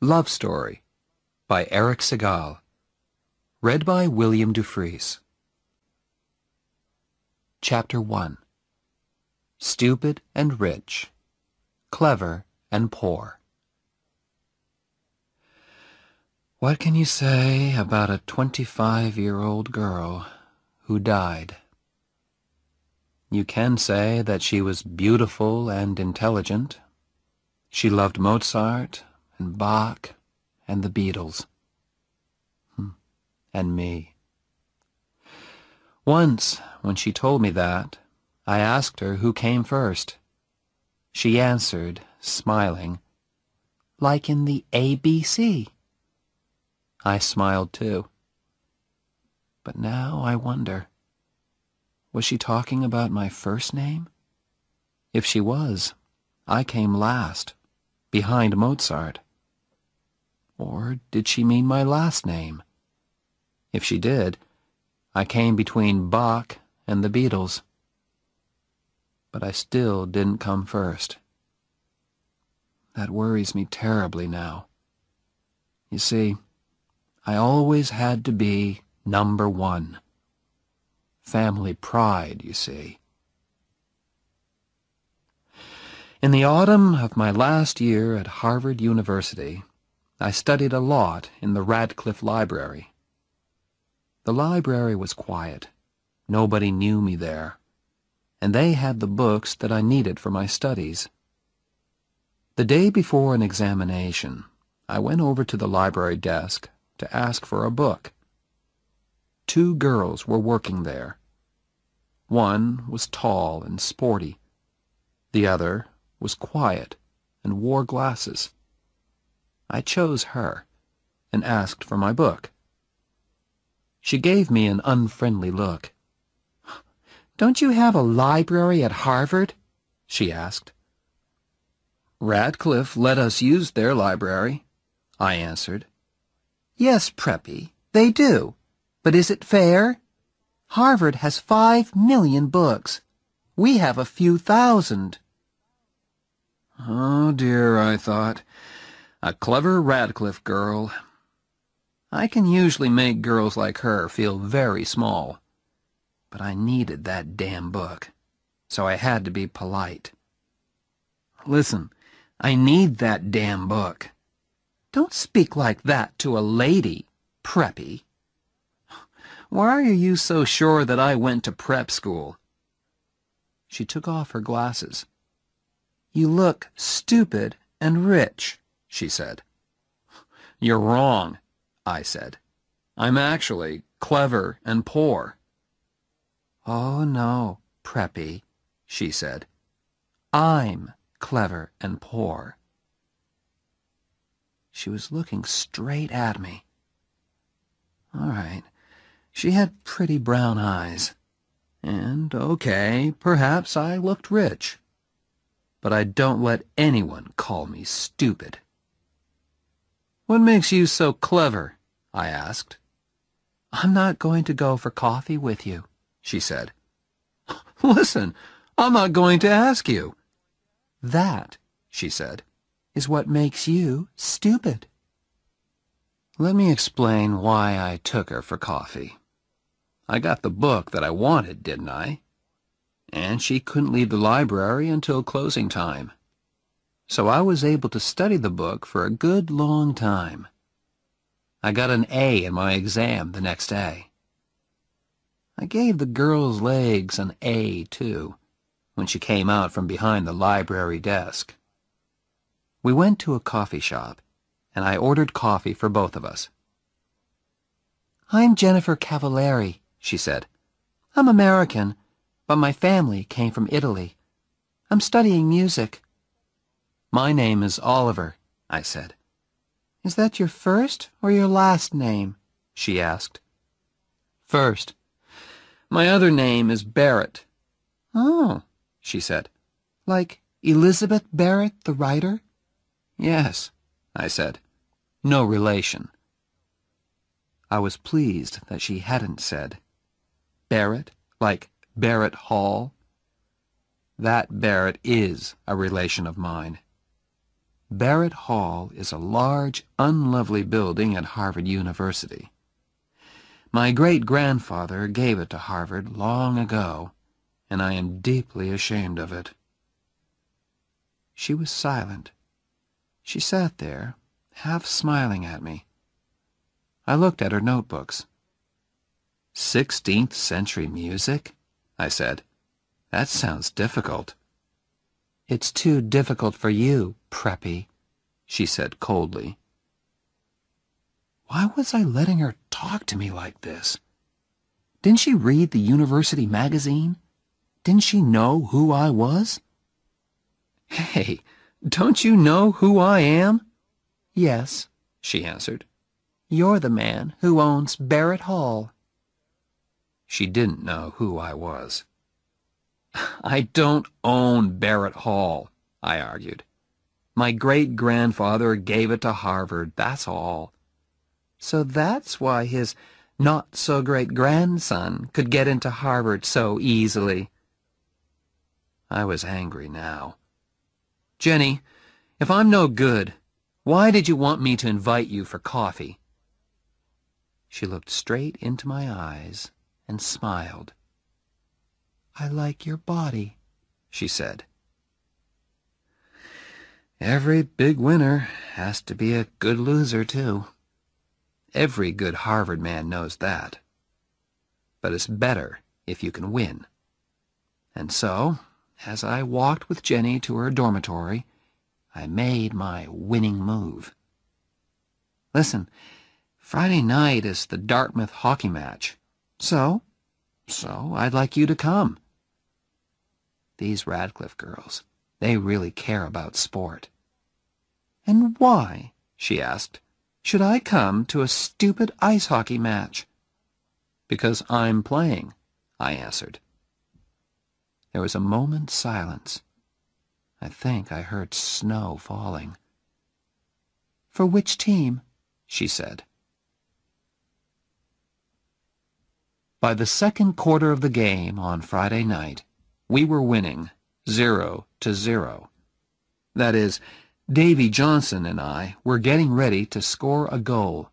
Love Story by Eric Segal. Read by William Dufries. Chapter 1. Stupid and Rich, Clever and Poor. What can you say about a 25-year-old girl who died? You can say that she was beautiful and intelligent. She loved Mozart and Bach and the Beatles. And me. Once, when she told me that, I asked her who came first. She answered, smiling, "Like in the ABC." I smiled too. But now I wonder, was she talking about my first name? If she was, I came last, behind Mozart. Or did she mean my last name? If she did, I came between Bach and the Beatles. But I still didn't come first. That worries me terribly now. You see, I always had to be number one. Family pride, you see. In the autumn of my last year at Harvard University, I studied a lot in the Radcliffe Library. The library was quiet. Nobody knew me there, and they had the books that I needed for my studies. The day before an examination, I went over to the library desk to ask for a book. 2 girls were working there. One was tall and sporty. The other was quiet and wore glasses. I chose her and asked for my book. She gave me an unfriendly look. "Don't you have a library at Harvard?" she asked. "Radcliffe let us use their library," I answered. "Yes, Preppy, they do. But is it fair? Harvard has 5 million books. We have a few thousand." Oh dear, I thought. A clever Radcliffe girl. I can usually make girls like her feel very small. But I needed that damn book, so I had to be polite. "Listen, I need that damn book." "Don't speak like that to a lady, Preppy." "Why are you so sure that I went to prep school?" She took off her glasses. "You look stupid and rich," she said. "You're wrong," I said. "I'm actually clever and poor." "Oh, no, Preppy," she said. "I'm clever and poor." She was looking straight at me. All right, she had pretty brown eyes. And, okay, perhaps I looked rich. But I don't let anyone call me stupid. "What makes you so clever?" I asked. "I'm not going to go for coffee with you," she said. "Listen, I'm not going to ask you." "That," she said, "is what makes you stupid." Let me explain why I took her for coffee. I got the book that I wanted, didn't I? And she couldn't leave the library until closing time. So I was able to study the book for a good long time. I got an A in my exam the next day. I gave the girl's legs an A, too, when she came out from behind the library desk. We went to a coffee shop, and I ordered coffee for both of us. "I'm Jennifer Cavallari," she said. "I'm American, but my family came from Italy. I'm studying music." "My name is Oliver," I said. "Is that your first or your last name?" she asked. "First. My other name is Barrett." "Oh," she said. "Like Elizabeth Barrett, the writer?" "Yes," I said. "No relation." I was pleased that she hadn't said Barrett, like Barrett Hall. That Barrett is a relation of mine. Barrett Hall is a large, unlovely building at Harvard University. My great-grandfather gave it to Harvard long ago, and I am deeply ashamed of it." She was silent. She sat there, half smiling at me. I looked at her notebooks. 16th century music?" I said. "That sounds difficult." "It's too difficult for you, preppy," she said coldly. Why was I letting her talk to me like this? Didn't she read the university magazine? Didn't she know who I was? "Hey, don't you know who I am?" "Yes," she answered. "You're the man who owns Barrett Hall." She didn't know who I was. "I don't own Barrett Hall," I argued. "My great-grandfather gave it to Harvard, that's all." "So that's why his not-so-great-grandson could get into Harvard so easily." I was angry now. "Jenny, if I'm no good, why did you want me to invite you for coffee?" She looked straight into my eyes and smiled. "I like your body," she said. Every big winner has to be a good loser, too. Every good Harvard man knows that. But it's better if you can win. And so, as I walked with Jenny to her dormitory, I made my winning move. "Listen, Friday night is the Dartmouth hockey match. So I'd like you to come." These Radcliffe girls, they really care about sport. "And why," she asked, "should I come to a stupid ice hockey match?" "Because I'm playing," I answered. There was a moment's silence. I think I heard snow falling. "For which team?" she said. By the second quarter of the game on Friday night, we were winning 0-0. That is, Davy Johnson and I were getting ready to score a goal.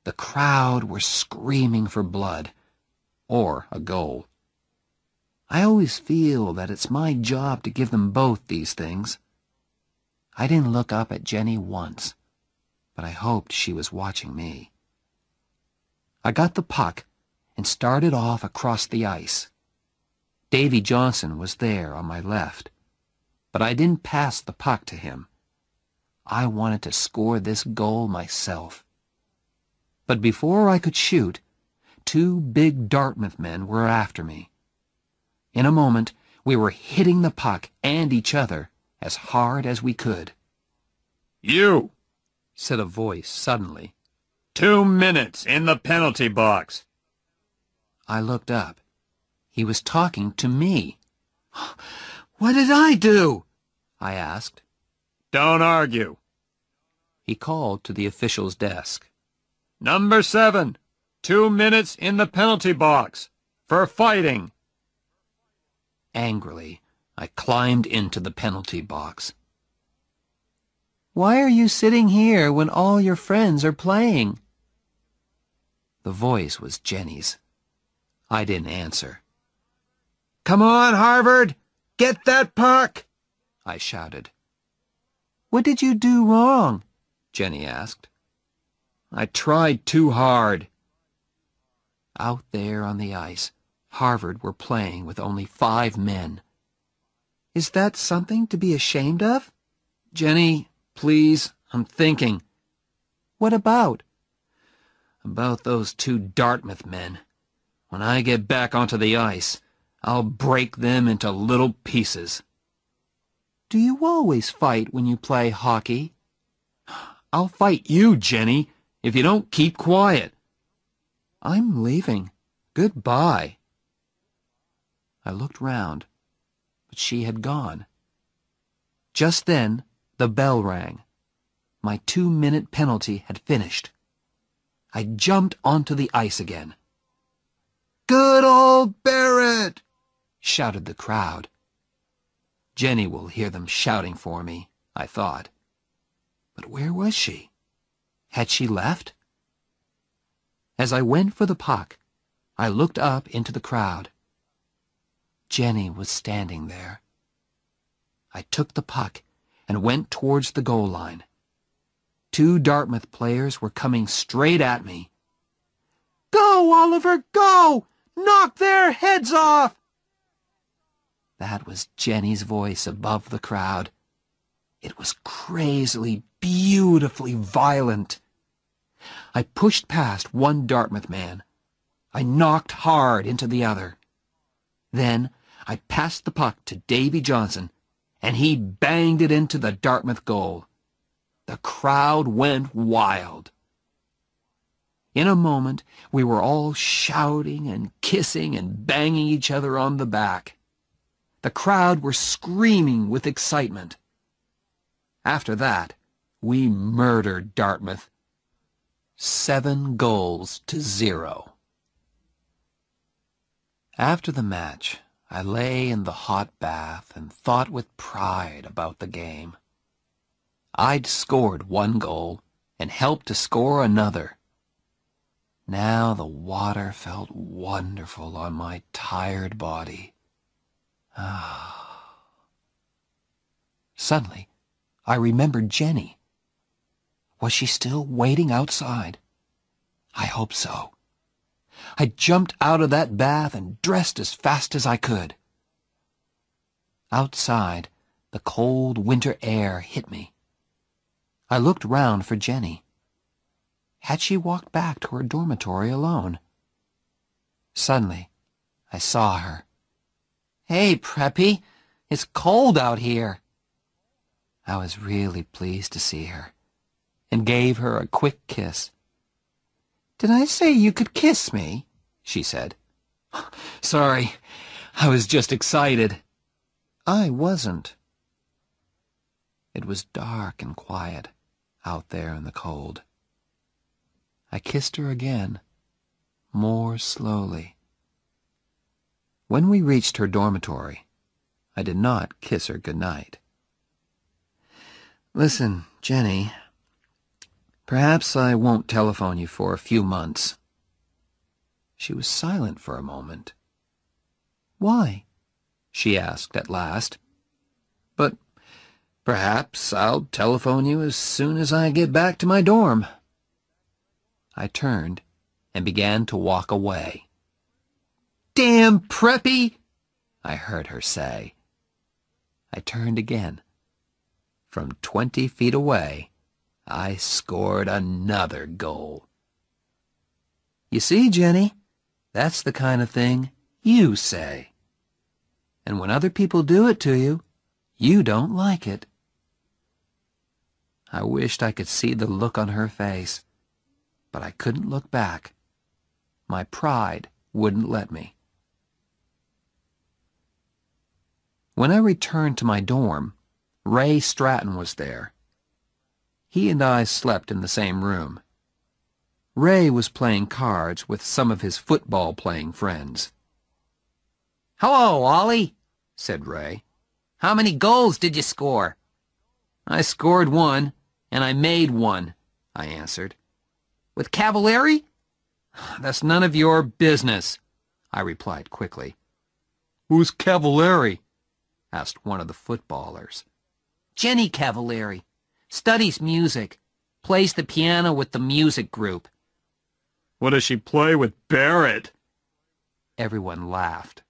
The crowd were screaming for blood, or a goal. I always feel that it's my job to give them both these things. I didn't look up at Jenny once, but I hoped she was watching me. I got the puck and started off across the ice. Davy Johnson was there on my left, but I didn't pass the puck to him. I wanted to score this goal myself. But before I could shoot, two big Dartmouth men were after me. In a moment, we were hitting the puck and each other as hard as we could. "You," said a voice suddenly. 2 minutes in the penalty box." I looked up. He was talking to me. "What did I do?" I asked. "Don't argue." He called to the official's desk. "Number 7, 2 minutes in the penalty box for fighting." Angrily, I climbed into the penalty box. "Why are you sitting here when all your friends are playing?" The voice was Jenny's. I didn't answer. "Come on, Harvard! Get that puck!" I shouted. "What did you do wrong?" Jenny asked. "I tried too hard." Out there on the ice, Harvard were playing with only 5 men. "Is that something to be ashamed of?" "Jenny, please, I'm thinking." "What about?" "About those 2 Dartmouth men. When I get back onto the ice, I'll break them into little pieces." "Do you always fight when you play hockey?" "I'll fight you, Jenny, if you don't keep quiet." "I'm leaving. Goodbye." I looked round, but she had gone. Just then, the bell rang. My 2-minute penalty had finished. I jumped onto the ice again. "Good old Barrett!" shouted the crowd. Jenny will hear them shouting for me, I thought. But where was she? Had she left? As I went for the puck, I looked up into the crowd. Jenny was standing there. I took the puck and went towards the goal line. 2 Dartmouth players were coming straight at me. "Go, Oliver, go! Knock their heads off!" That was Jenny's voice above the crowd. It was crazily, beautifully violent. I pushed past one Dartmouth man. I knocked hard into the other. Then I passed the puck to Davy Johnson, and he banged it into the Dartmouth goal. The crowd went wild. In a moment, we were all shouting and kissing and banging each other on the back. The crowd were screaming with excitement. After that, we murdered Dartmouth. 7-0. After the match, I lay in the hot bath and thought with pride about the game. I'd scored 1 goal and helped to score another. Now the water felt wonderful on my tired body. Suddenly, I remembered Jenny. Was she still waiting outside? I hope so. I jumped out of that bath and dressed as fast as I could. Outside, the cold winter air hit me. I looked round for Jenny. Had she walked back to her dormitory alone? Suddenly, I saw her. "Hey, Preppy, it's cold out here." I was really pleased to see her, and gave her a quick kiss. "Did I say you could kiss me?" she said. "Sorry, I was just excited." I wasn't. It was dark and quiet out there in the cold. I kissed her again, more slowly. When we reached her dormitory, I did not kiss her goodnight. "Listen, Jenny, perhaps I won't telephone you for a few months." She was silent for a moment. "Why?" she asked at last. "But perhaps I'll telephone you as soon as I get back to my dorm." I turned and began to walk away. "Damn Preppy!" I heard her say. I turned again. From 20 feet away, I scored another goal. You see, Jenny, that's the kind of thing you say. And when other people do it to you, you don't like it. I wished I could see the look on her face, but I couldn't look back. My pride wouldn't let me. When I returned to my dorm, Ray Stratton was there. He and I slept in the same room. Ray was playing cards with some of his football-playing friends. "Hello, Ollie," said Ray. "How many goals did you score?" "I scored 1, and I made 1, I answered. "With Cavalieri?" "That's none of your business," I replied quickly. "Who's Cavalieri?" asked one of the footballers. "Jenny Cavalieri. Studies music. Plays the piano with the music group." What does she play with Barrett? Everyone laughed.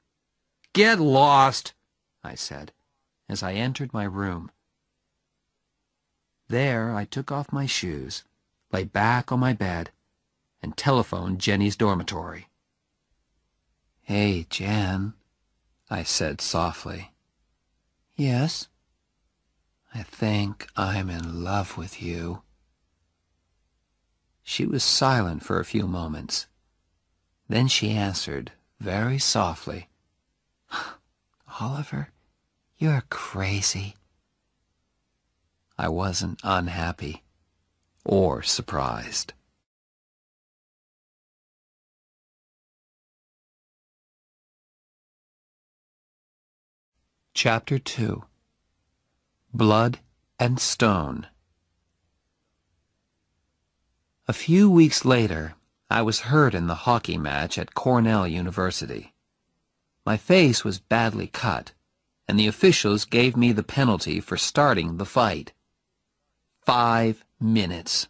"Get lost," I said, as I entered my room. There I took off my shoes, lay back on my bed, and telephoned Jenny's dormitory. "Hey, Jen," I said softly. "Yes?" "I think I'm in love with you." She was silent for a few moments. Then she answered very softly, "Oliver, you're crazy." I wasn't unhappy or surprised. Chapter 2. Blood and Stone. A few weeks later, I was hurt in the hockey match at Cornell University. My face was badly cut, and the officials gave me the penalty for starting the fight. 5 minutes.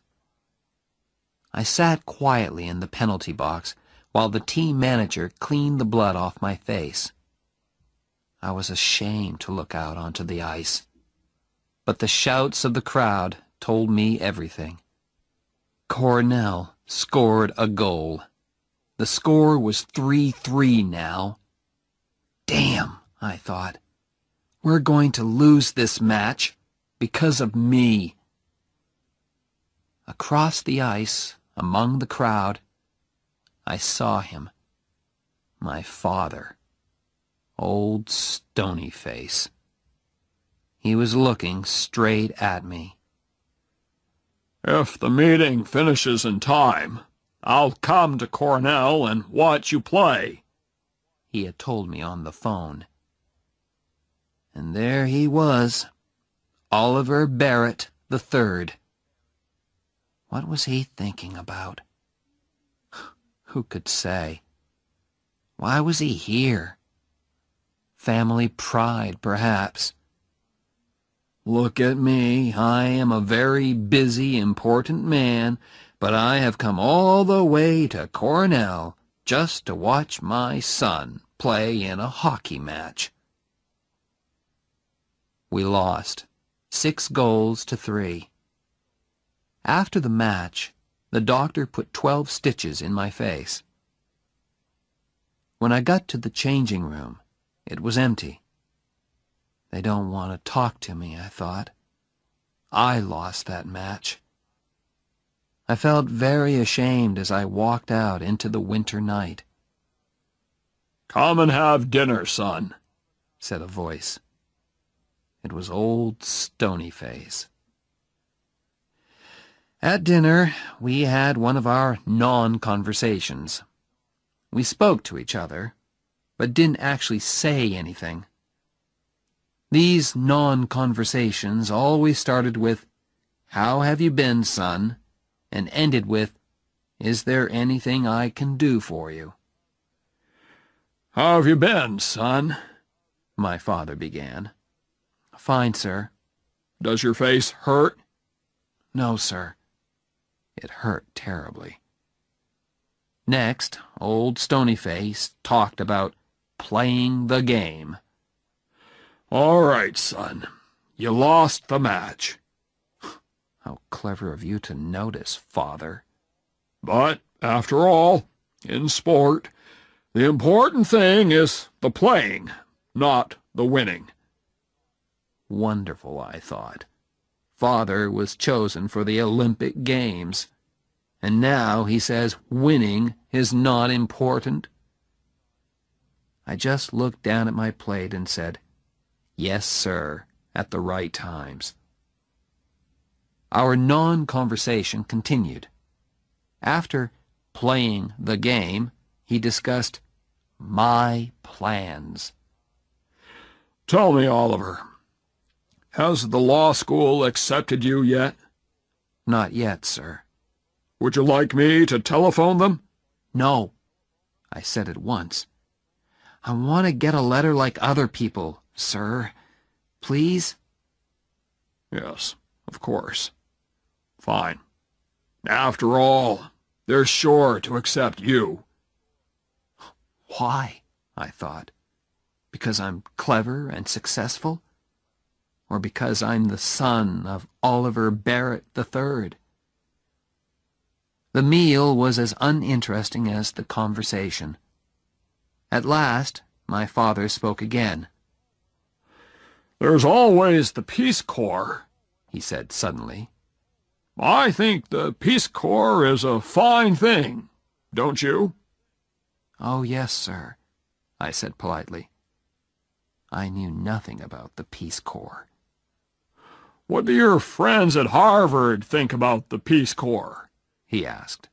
I sat quietly in the penalty box while the team manager cleaned the blood off my face. I was ashamed to look out onto the ice, but the shouts of the crowd told me everything. Cornell scored a goal. The score was 3-3 now. Damn, I thought. We're going to lose this match because of me. Across the ice, among the crowd, I saw him. My father. Old Stony Face. He was looking straight at me. If the meeting finishes in time, I'll come to Cornell and watch you play, he had told me on the phone. And there he was, Oliver Barrett III. What was he thinking about? Who could say? Why was he here? Family pride, perhaps. Look at me. I am a very busy, important man, but I have come all the way to Cornell just to watch my son play in a hockey match. We lost, 6-3. After the match, the doctor put 12 stitches in my face. When I got to the changing room, it was empty. They don't want to talk to me, I thought. I lost that match. I felt very ashamed as I walked out into the winter night. "Come and have dinner, son," said a voice. It was old Stony Face. At dinner, we had one of our non-conversations. We spoke to each other, but didn't actually say anything. These non-conversations always started with, "How have you been, son?" and ended with, "Is there anything I can do for you?" "How have you been, son?" my father began. "Fine, sir." "Does your face hurt?" "No, sir." It hurt terribly. Next, old Stony Face talked about playing the game. "All right, son. You lost the match." How clever of you to notice, Father. "But, after all, in sport, the important thing is the playing, not the winning." Wonderful, I thought. Father was chosen for the Olympic Games, and now he says winning is not important. I just looked down at my plate and said, "Yes, sir," at the right times. Our non-conversation continued. After playing the game, he discussed my plans. "Tell me, Oliver, has the law school accepted you yet?" "Not yet, sir." "Would you like me to telephone them?" "No," I said at once. "I want to get a letter like other people, sir. Please?" "Yes, of course. Fine. After all, they're sure to accept you." Why? I thought. Because I'm clever and successful? Or because I'm the son of Oliver Barrett III? The meal was as uninteresting as the conversation. At last, my father spoke again. "There's always the Peace Corps," he said suddenly. "I think the Peace Corps is a fine thing, don't you?" "Oh, yes, sir," I said politely. I knew nothing about the Peace Corps. "What do your friends at Harvard think about the Peace Corps?" he asked.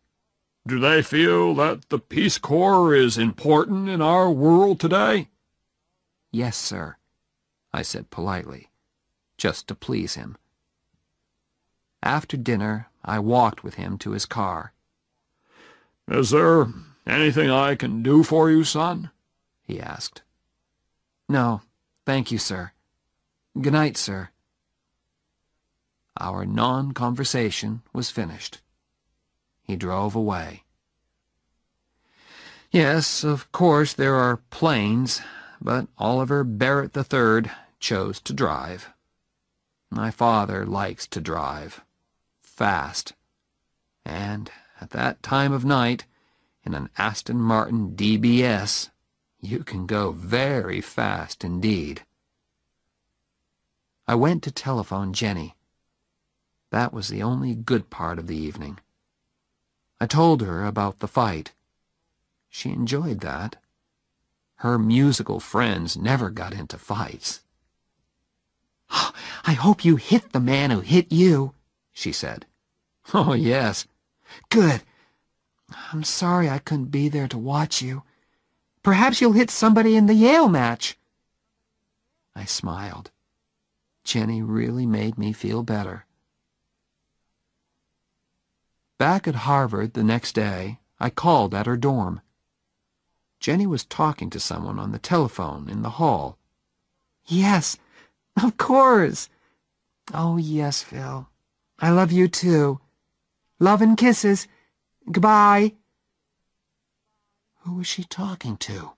"Do they feel that the Peace Corps is important in our world today?" "Yes, sir," I said politely, just to please him. After dinner, I walked with him to his car. "Is there anything I can do for you, son?" he asked. "No, thank you, sir. Good night, sir." Our non-conversation was finished. He drove away. Yes, of course there are planes, but Oliver Barrett III chose to drive. My father likes to drive. Fast. And at that time of night, in an Aston Martin DBS, you can go very fast indeed. I went to telephone Jenny. That was the only good part of the evening. I told her about the fight. She enjoyed that. Her musical friends never got into fights. "I hope you hit the man who hit you," she said. "Oh, yes." "Good. I'm sorry I couldn't be there to watch you. Perhaps you'll hit somebody in the Yale match." I smiled. Jenny really made me feel better. Back at Harvard the next day, I called at her dorm. Jenny was talking to someone on the telephone in the hall. "Yes, of course. Oh, yes, Phil. I love you, too. Love and kisses. Goodbye." Who was she talking to?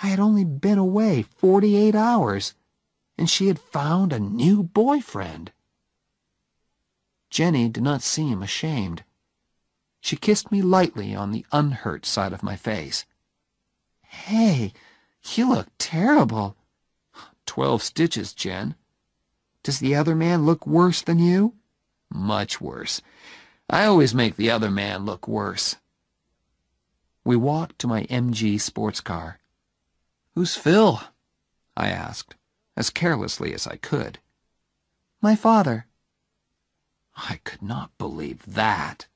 I had only been away 48 hours, and she had found a new boyfriend. Jenny did not seem ashamed. She kissed me lightly on the unhurt side of my face. "Hey, you look terrible." 12 stitches, Jen." "Does the other man look worse than you?" "Much worse. I always make the other man look worse." We walked to my MG sports car. "Who's Phil?" I asked, as carelessly as I could. "My father." I could not believe that.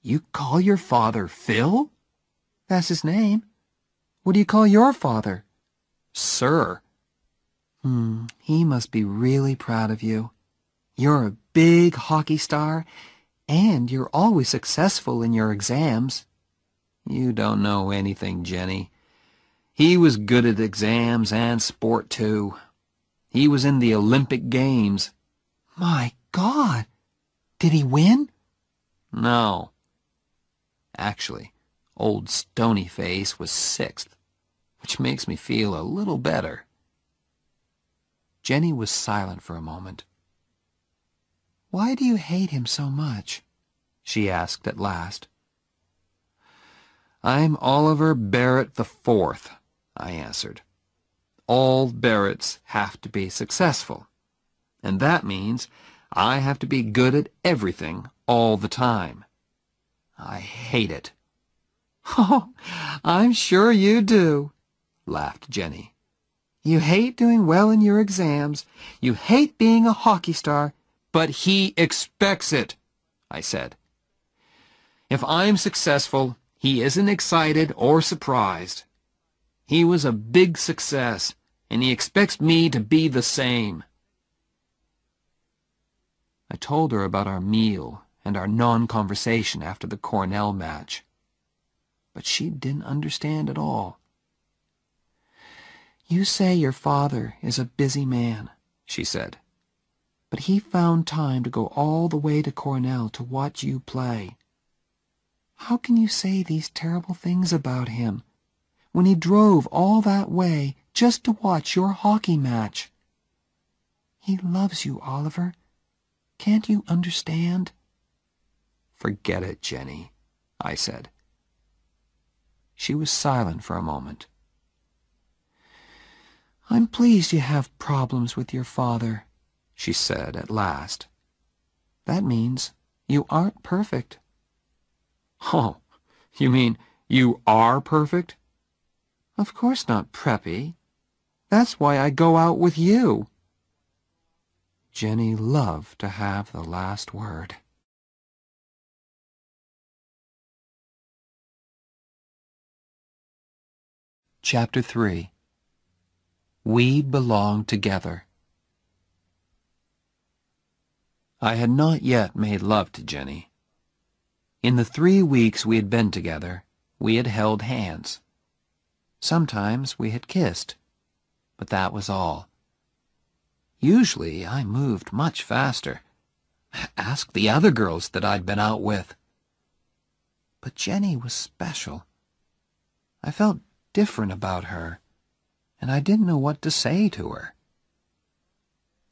"You call your father Phil?" "That's his name. What do you call your father?" "Sir." He must be really proud of you. You're a big hockey star, and you're always successful in your exams." "You don't know anything, Jenny. He was good at exams and sport, too. He was in the Olympic Games." "My God! Did he win?" "No. Actually, old Stonyface was 6th, which makes me feel a little better." Jenny was silent for a moment. "Why do you hate him so much?" she asked at last. "I'm Oliver Barrett IV," I answered. "All Barretts have to be successful, and that means I have to be good at everything all the time. I hate it." "Oh, I'm sure you do," laughed Jenny. "You hate doing well in your exams. You hate being a hockey star." "But he expects it," I said. "If I'm successful, he isn't excited or surprised. He was a big success, and he expects me to be the same." I told her about our meal and our non-conversation after the Cornell match. But she didn't understand at all. "You say your father is a busy man," she said. "But he found time to go all the way to Cornell to watch you play. How can you say these terrible things about him when he drove all that way just to watch your hockey match? He loves you, Oliver. Can't you understand?" "Forget it, Jenny," I said. She was silent for a moment. "I'm pleased you have problems with your father," she said at last. "That means you aren't perfect." "Oh, you mean you are perfect?" "Of course not, Preppy. That's why I go out with you." Jenny loved to have the last word. Chapter 3. We Belong Together. I had not yet made love to Jenny. In the 3 weeks we had been together, we had held hands. Sometimes we had kissed, but that was all. Usually I moved much faster. Ask the other girls that I'd been out with. But Jenny was special. I felt different about her, and I didn't know what to say to her.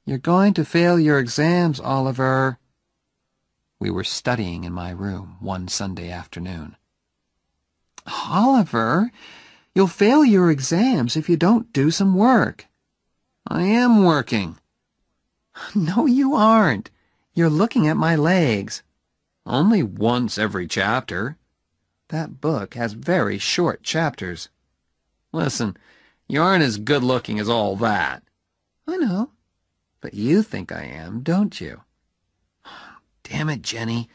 "You're going to fail your exams, Oliver." We were studying in my room one Sunday afternoon. "Oliver, you'll fail your exams if you don't do some work." "I am working." "No, you aren't. You're looking at my legs." "Only once every chapter." "That book has very short chapters." "Listen, you aren't as good-looking as all that." "I know, but you think I am, don't you?" "Damn it, Jenny.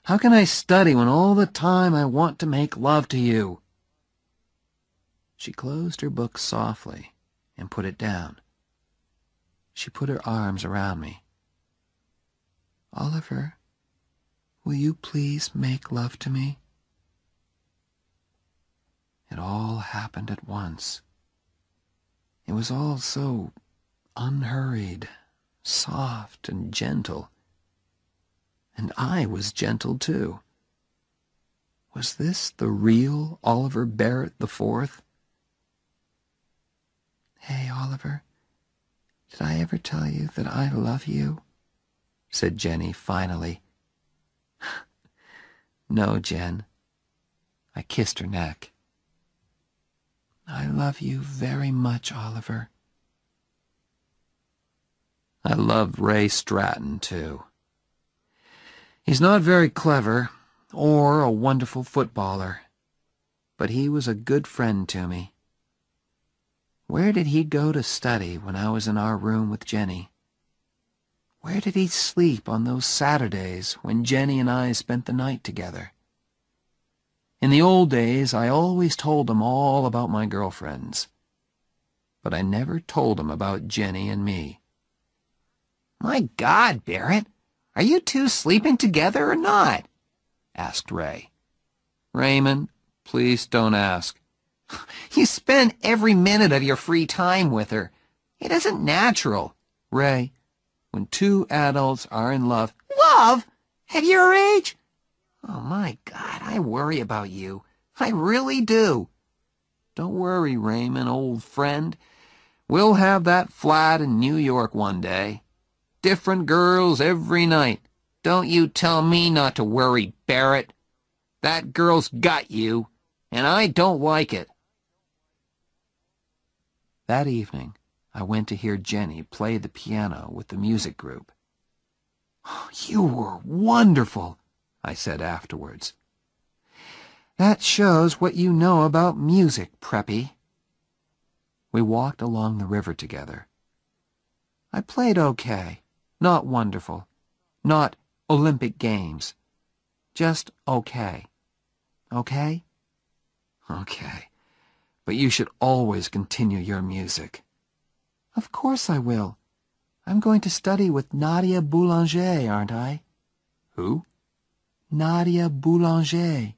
How can I study when all the time I want to make love to you?" She closed her book softly and put it down. She put her arms around me. "Oliver, will you please make love to me?" It all happened at once. It was all so unhurried, soft and gentle. And I was gentle too. Was this the real Oliver Barrett IV? "Hey, Oliver, did I ever tell you that I love you?" said Jenny finally. "No, Jen." I kissed her neck. "I love you very much, Oliver." I loved Ray Stratton, too. He's not very clever or a wonderful footballer, but he was a good friend to me. Where did he go to study when I was in our room with Jenny? Where did he sleep on those Saturdays when Jenny and I spent the night together? In the old days, I always told him all about my girlfriends, but I never told him about Jenny and me. "My God, Barrett, are you two sleeping together or not?" asked Ray. "Raymond, please don't ask." "You spend every minute of your free time with her. It isn't natural." "Ray, when two adults are in love—" "Love? At your age? Oh, my God, I worry about you. I really do." "Don't worry, Raymond, old friend. We'll have that flat in New York one day. Different girls every night." "Don't you tell me not to worry, Barrett. That girl's got you, and I don't like it." That evening, I went to hear Jenny play the piano with the music group. "You were wonderful," I said afterwards. "That shows what you know about music, Preppy." We walked along the river together. I played okay, not wonderful, not Olympic Games, just okay. Okay? Okay. But you should always continue your music. "Of course I will. I'm going to study with Nadia Boulanger, aren't I?" "Who?" "Nadia Boulanger.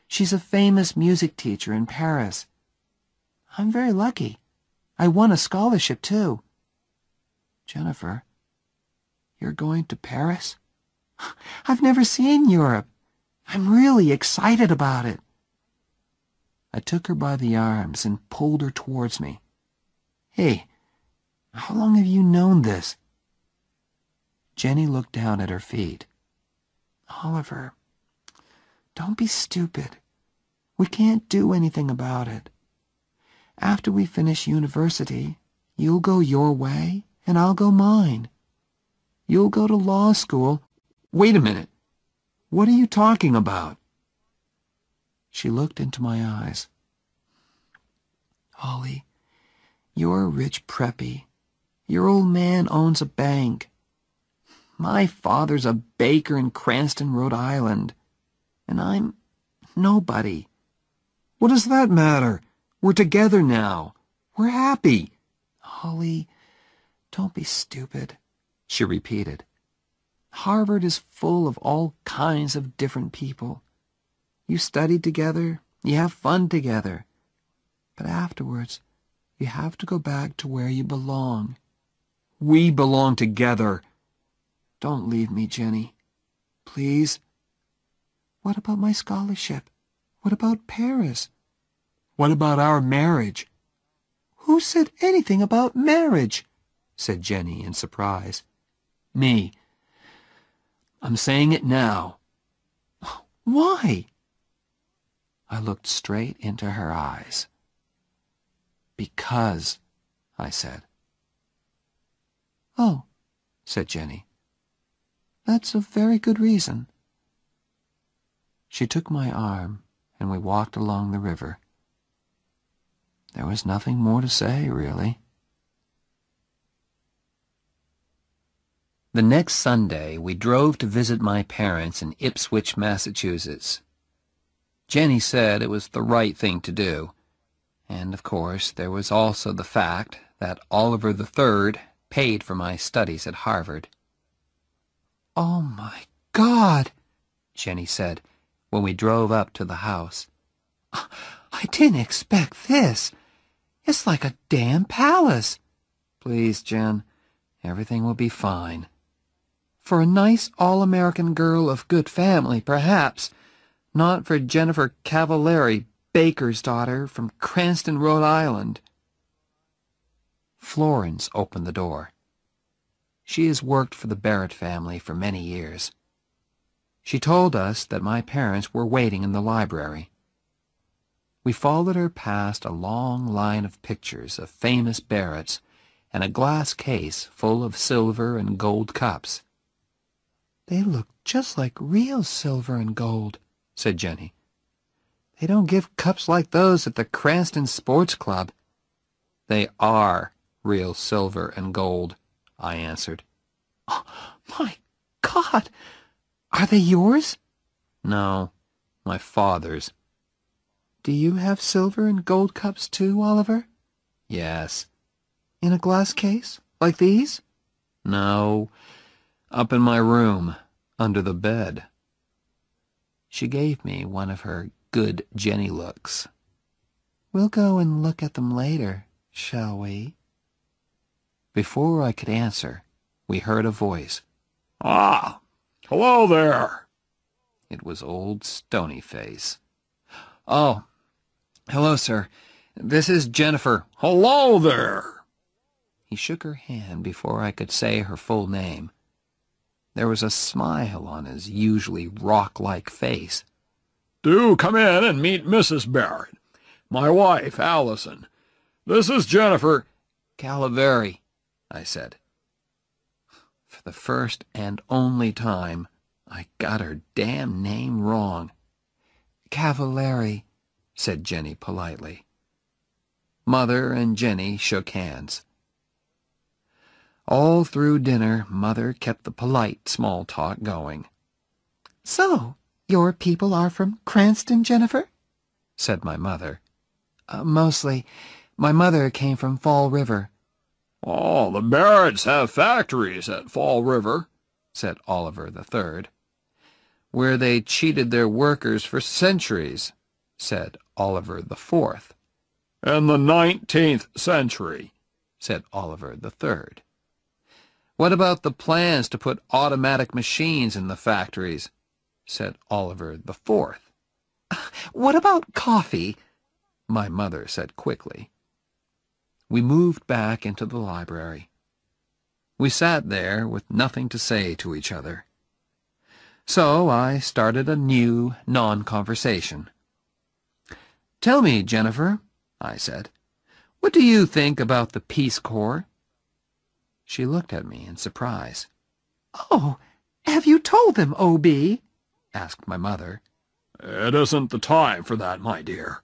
She's a famous music teacher in Paris. I'm very lucky. I won a scholarship, too." "Jennifer, you're going to Paris?" "I've never seen Europe. I'm really excited about it." I took her by the arms and pulled her towards me. "Hey, how long have you known this?" Jenny looked down at her feet. "Oliver, don't be stupid. We can't do anything about it. After we finish university, you'll go your way and I'll go mine. You'll go to law school." "Wait a minute. What are you talking about?" She looked into my eyes. "Ollie, you're a rich preppy. Your old man owns a bank. My father's a baker in Cranston, Rhode Island. And I'm nobody." "What does that matter? We're together now. We're happy." "Ollie, don't be stupid," she repeated. Harvard is full of all kinds of different people. You study together, you have fun together. But afterwards, you have to go back to where you belong. We belong together. Don't leave me, Jenny. Please. What about my scholarship? What about Paris? What about our marriage? Who said anything about marriage? Said Jenny in surprise. Me. I'm saying it now. Why? I looked straight into her eyes. Because, I said. Oh, said Jenny. That's a very good reason. She took my arm, and we walked along the river. There was nothing more to say, really. The next Sunday, we drove to visit my parents in Ipswich, Massachusetts. Jenny said it was the right thing to do, and, of course, there was also the fact that Oliver III paid for my studies at Harvard. "Oh, my God," Jenny said when we drove up to the house. "I didn't expect this. It's like a damn palace." "Please, Jen, everything will be fine." "For a nice all-American girl of good family, perhaps. Not for Jennifer Cavallari, baker's daughter, from Cranston, Rhode Island." Florence opened the door. She has worked for the Barrett family for many years. She told us that my parents were waiting in the library. We followed her past a long line of pictures of famous Barretts and a glass case full of silver and gold cups. "They look just like real silver and gold," said Jenny. "They don't give cups like those at the Cranston Sports Club." "They are real silver and gold," I answered. "Oh, my God! Are they yours?" "No, my father's." "Do you have silver and gold cups too, Oliver?" "Yes." "In a glass case, like these?" "No, up in my room, under the bed." She gave me one of her good Jenny looks. "We'll go and look at them later, shall we?" Before I could answer, we heard a voice. "Ah, hello there." It was old Stonyface. "Oh, hello, sir. This is Jennifer." "Hello there." He shook her hand before I could say her full name. There was a smile on his usually rock-like face. "Do come in and meet Mrs. Barrett, my wife, Allison. This is Jennifer." "Calavery," I said. For the first and only time, I got her damn name wrong. "Cavallari," said Jenny politely. Mother and Jenny shook hands. All through dinner, Mother kept the polite small talk going. "So, your people are from Cranston, Jennifer?" said my mother. Mostly. My mother came from Fall River." "Oh, the Barretts have factories at Fall River," said Oliver III. "Where they cheated their workers for centuries," said Oliver IV. "In the 19th century," said Oliver III. "What about the plans to put automatic machines in the factories?" said Oliver IV. "What about coffee?" my mother said quickly. We moved back into the library. We sat there with nothing to say to each other. So I started a new non-conversation. "Tell me, Jennifer," I said, "what do you think about the Peace Corps?" She looked at me in surprise. "Oh, have you told them, O.B.?" asked my mother. "It isn't the time for that, my dear,"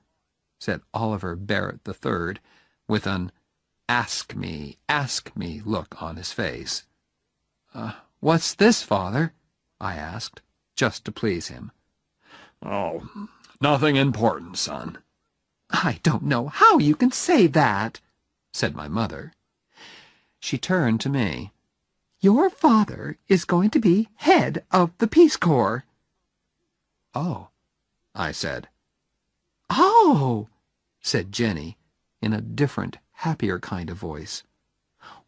said Oliver Barrett III, with an ask me look on his face. What's this, Father?" I asked, just to please him. "Oh, nothing important, son." "I don't know how you can say that," said my mother. She turned to me. Your father is going to be head of the Peace Corps. Oh, I said. Oh, Said Jenny, in a different, happier kind of voice.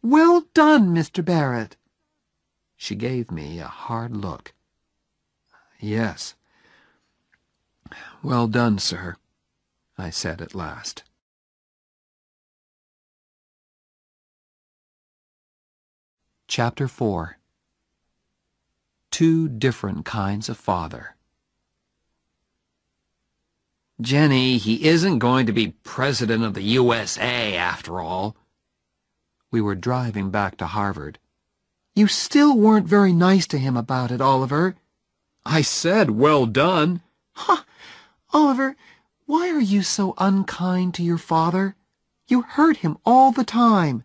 well done, Mr. Barrett. She gave me a hard look. Yes. Well done, sir, I said at last. Chapter 4. Two Different Kinds of Father. Jenny, he isn't going to be president of the USA, after all. We were driving back to Harvard. You still weren't very nice to him about it, Oliver. I said, well done. Ha! Oliver, why are you so unkind to your father? You hurt him all the time.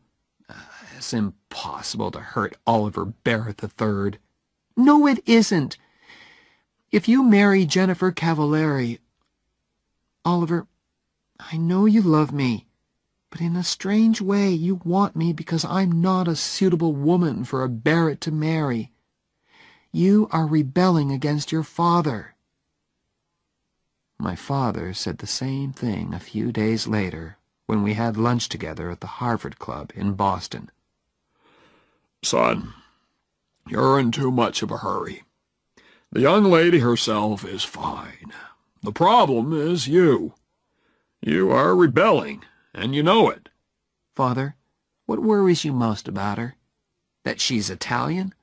It's impossible to hurt Oliver Barrett III. No, it isn't. If you marry Jennifer Cavallari... Oliver, I know you love me, but in a strange way you want me because I'm not a suitable woman for a Barrett to marry. You are rebelling against your father. My father said the same thing a few days later when we had lunch together at the Harvard Club in Boston. Son, you're in too much of a hurry. The young lady herself is fine. The problem is you. You are rebelling, and you know it. Father, what worries you most about her? That she's Italian,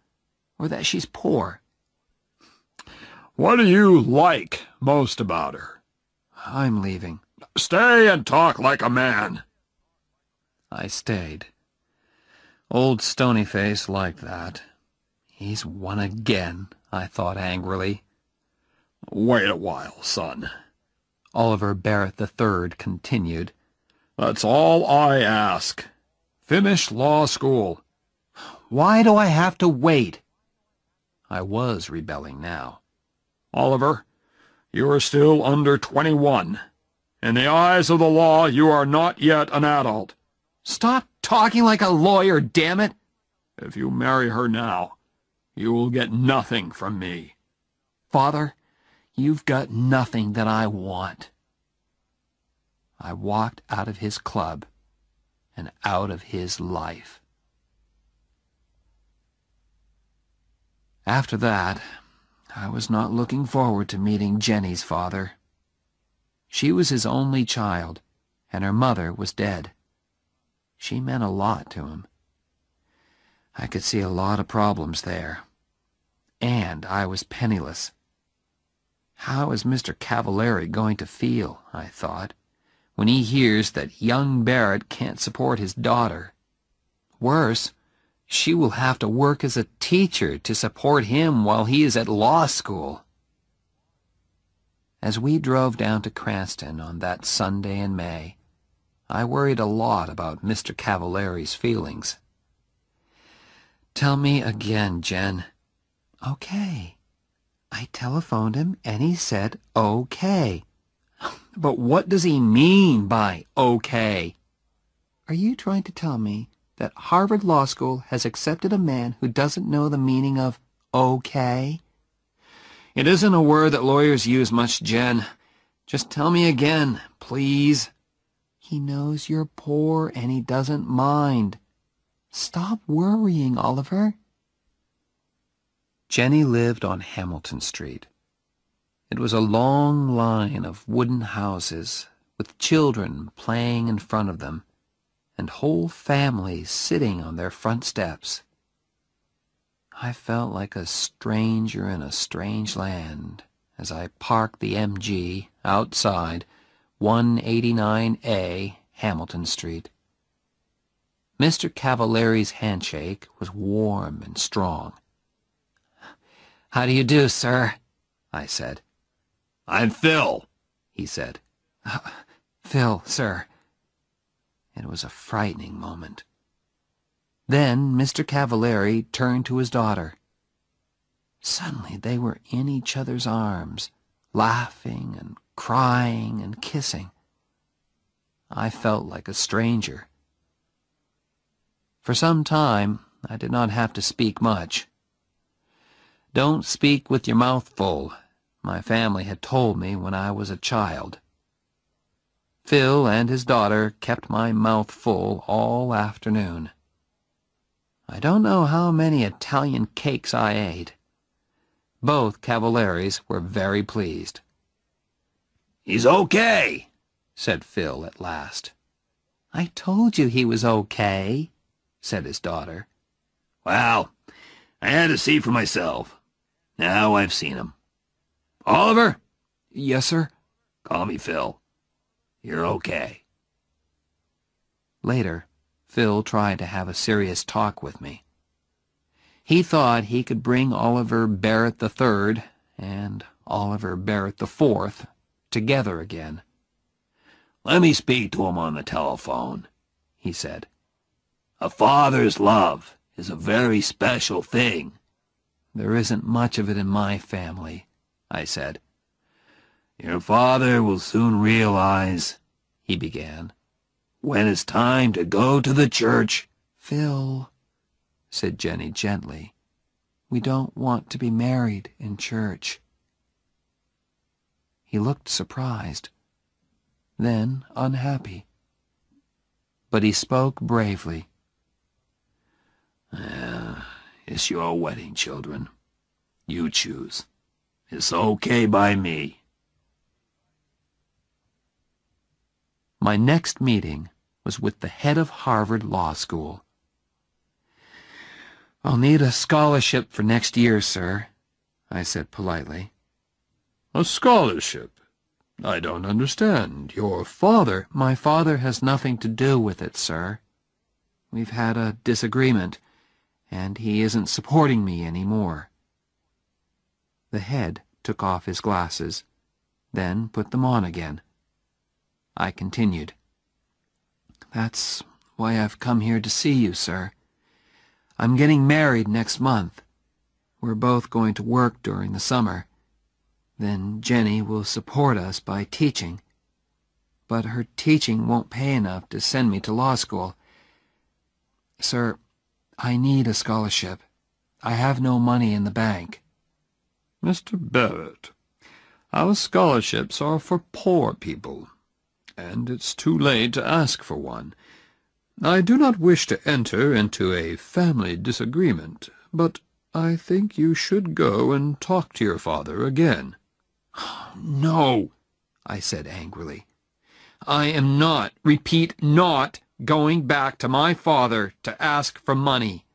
or that she's poor? What do you like most about her? I'm leaving. Stay and talk like a man. I stayed. Old Stonyface liked that. He's won again, I thought angrily. Wait a while, son, Oliver Barrett III continued. That's all I ask. Finish law school. Why do I have to wait? I was rebelling now. Oliver, you are still under 21. In the eyes of the law, you are not yet an adult. Stop talking like a lawyer, damn it! If you marry her now, you will get nothing from me. Father, you've got nothing that I want. I walked out of his club and out of his life. After that, I was not looking forward to meeting Jenny's father. She was his only child, and her mother was dead. She meant a lot to him. I could see a lot of problems there. And I was penniless. How is Mr. Cavallari going to feel, I thought, when he hears that young Barrett can't support his daughter? Worse, she will have to work as a teacher to support him while he is at law school. As we drove down to Cranston on that Sunday in May, I worried a lot about Mr. Cavallari's feelings. Tell me again, Jen. Okay. I telephoned him and he said okay. But what does he mean by okay? Are you trying to tell me that Harvard Law School has accepted a man who doesn't know the meaning of okay? It isn't a word that lawyers use much, Jen. Just tell me again, please. He knows you're poor and he doesn't mind. Stop worrying, Oliver. Jenny lived on Hamilton Street. It was a long line of wooden houses with children playing in front of them and whole families sitting on their front steps. I felt like a stranger in a strange land as I parked the MG outside 189A Hamilton Street. Mr. Cavallari's handshake was warm and strong. "How do you do, sir?" I said. I'm Phil, he said. "Phil, sir." It was a frightening moment. Then Mr. Cavallari turned to his daughter. Suddenly they were in each other's arms, laughing and crying and kissing. I felt like a stranger. For some time I did not have to speak much. Don't speak with your mouth full, my family had told me when I was a child. Phil and his daughter kept my mouth full all afternoon. I don't know how many Italian cakes I ate. Both Cavaliers were very pleased. "He's okay," said Phil at last. "I told you he was okay," said his daughter. "Well, I had to see for myself. Now I've seen him. Oliver?" "Yes, sir?" "Call me Phil. You're okay." Later, Phil tried to have a serious talk with me. He thought he could bring Oliver Barrett III and Oliver Barrett IV together again. "Let me speak to him on the telephone," he said. "A father's love is a very special thing." "There isn't much of it in my family," I said. "Your father will soon realize," he began, "when it's time to go to the church." "Phil," said Jenny gently, "we don't want to be married in church." He looked surprised, then unhappy. But he spoke bravely. "It's your wedding, children. You choose. It's okay by me." My next meeting was with the head of Harvard Law School. "I'll need a scholarship for next year, sir," I said politely. "A scholarship? I don't understand. Your father—" "My father has nothing to do with it, sir. We've had a disagreement, and he isn't supporting me any more." The head took off his glasses, then put them on again. I continued. "That's why I've come here to see you, sir. I'm getting married next month. We're both going to work during the summer. Then Jenny will support us by teaching. But her teaching won't pay enough to send me to law school. Sir, I need a scholarship. I have no money in the bank." "Mr. Barrett, our scholarships are for poor people, and it's too late to ask for one. I do not wish to enter into a family disagreement, but I think you should go and talk to your father again." "No," I said angrily. "I am not, repeat, not going back to my father to ask for money."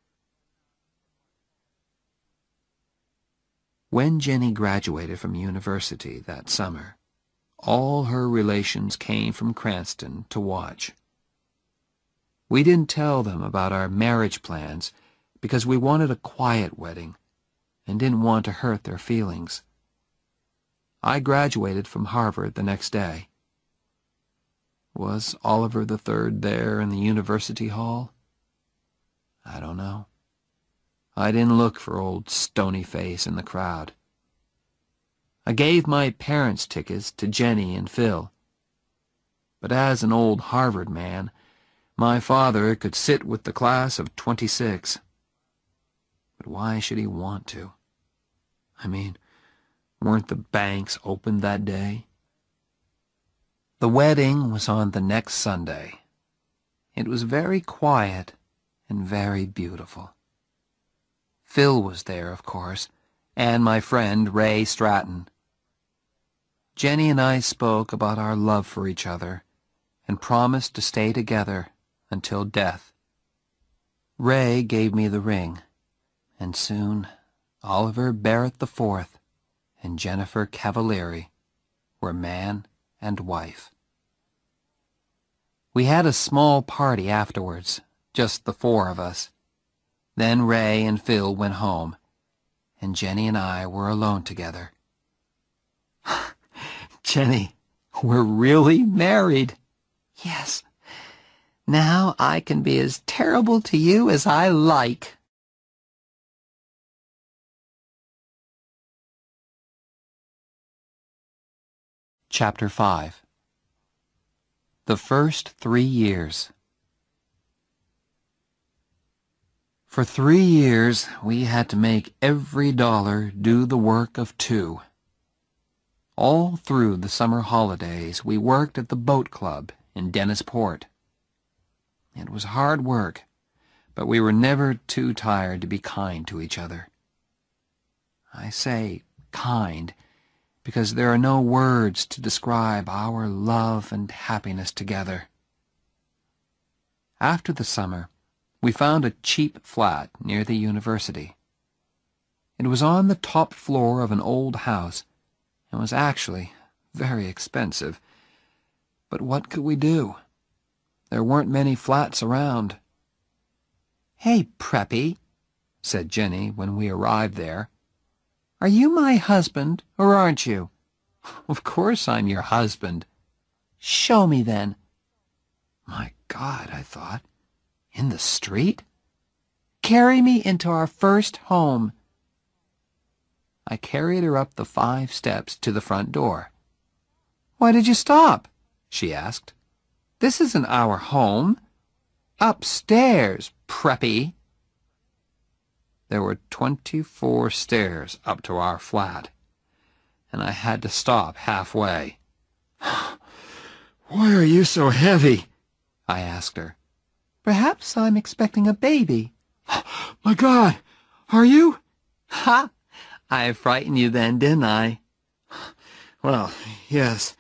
When Jenny graduated from university that summer, all her relations came from Cranston to watch. We didn't tell them about our marriage plans because we wanted a quiet wedding and didn't want to hurt their feelings. I graduated from Harvard the next day. Was Oliver III there in the university hall? I don't know. I didn't look for old Stonyface in the crowd. I gave my parents' tickets to Jenny and Phil. But as an old Harvard man, my father could sit with the class of '26. But why should he want to? I mean, weren't the banks open that day? The wedding was on the next Sunday. It was very quiet and very beautiful. Phil was there, of course, and my friend Ray Stratton. Jenny and I spoke about our love for each other and promised to stay together until death. Ray gave me the ring, and soon Oliver Barrett IV and Jennifer Cavalieri were man and wife. We had a small party afterwards, just the four of us. Then Ray and Phil went home, and Jenny and I were alone together. "Jenny, we're really married." "Yes. Now I can be as terrible to you as I like." Chapter 5. The First 3 Years. For 3 years, we had to make every dollar do the work of 2. All through the summer holidays, we worked at the boat club in Dennisport. It was hard work, but we were never too tired to be kind to each other. I say kind because there are no words to describe our love and happiness together. After the summer, we found a cheap flat near the university. It was on the top floor of an old house and was actually very expensive. But what could we do? There weren't many flats around. "Hey, Preppy," said Jenny when we arrived there. "Are you my husband, or aren't you?" "Of course I'm your husband." "Show me, then." My God, I thought. In the street? "Carry me into our first home." I carried her up the 5 steps to the front door. "Why did you stop?" she asked. "This isn't our home. Upstairs, Preppy." There were 24 stairs up to our flat, and I had to stop halfway. "Why are you so heavy?" I asked her. "Perhaps I'm expecting a baby." "My God, are you?" "Ha! I frightened you then, didn't I?" "Well, yes,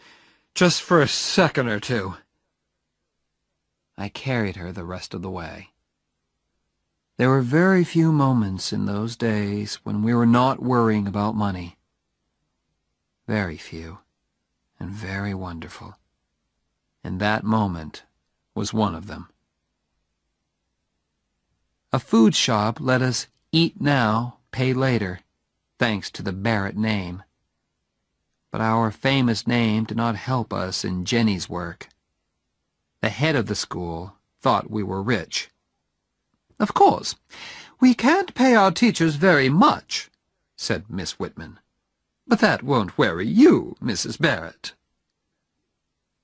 just for a second or two." I carried her the rest of the way. There were very few moments in those days when we were not worrying about money. Very few, and very wonderful. And that moment was one of them. A food shop let us eat now, pay later, thanks to the Barrett name. But our famous name did not help us in Jenny's work. The head of the school thought we were rich. "Of course, we can't pay our teachers very much," said Miss Whitman. "But that won't worry you, Mrs. Barrett."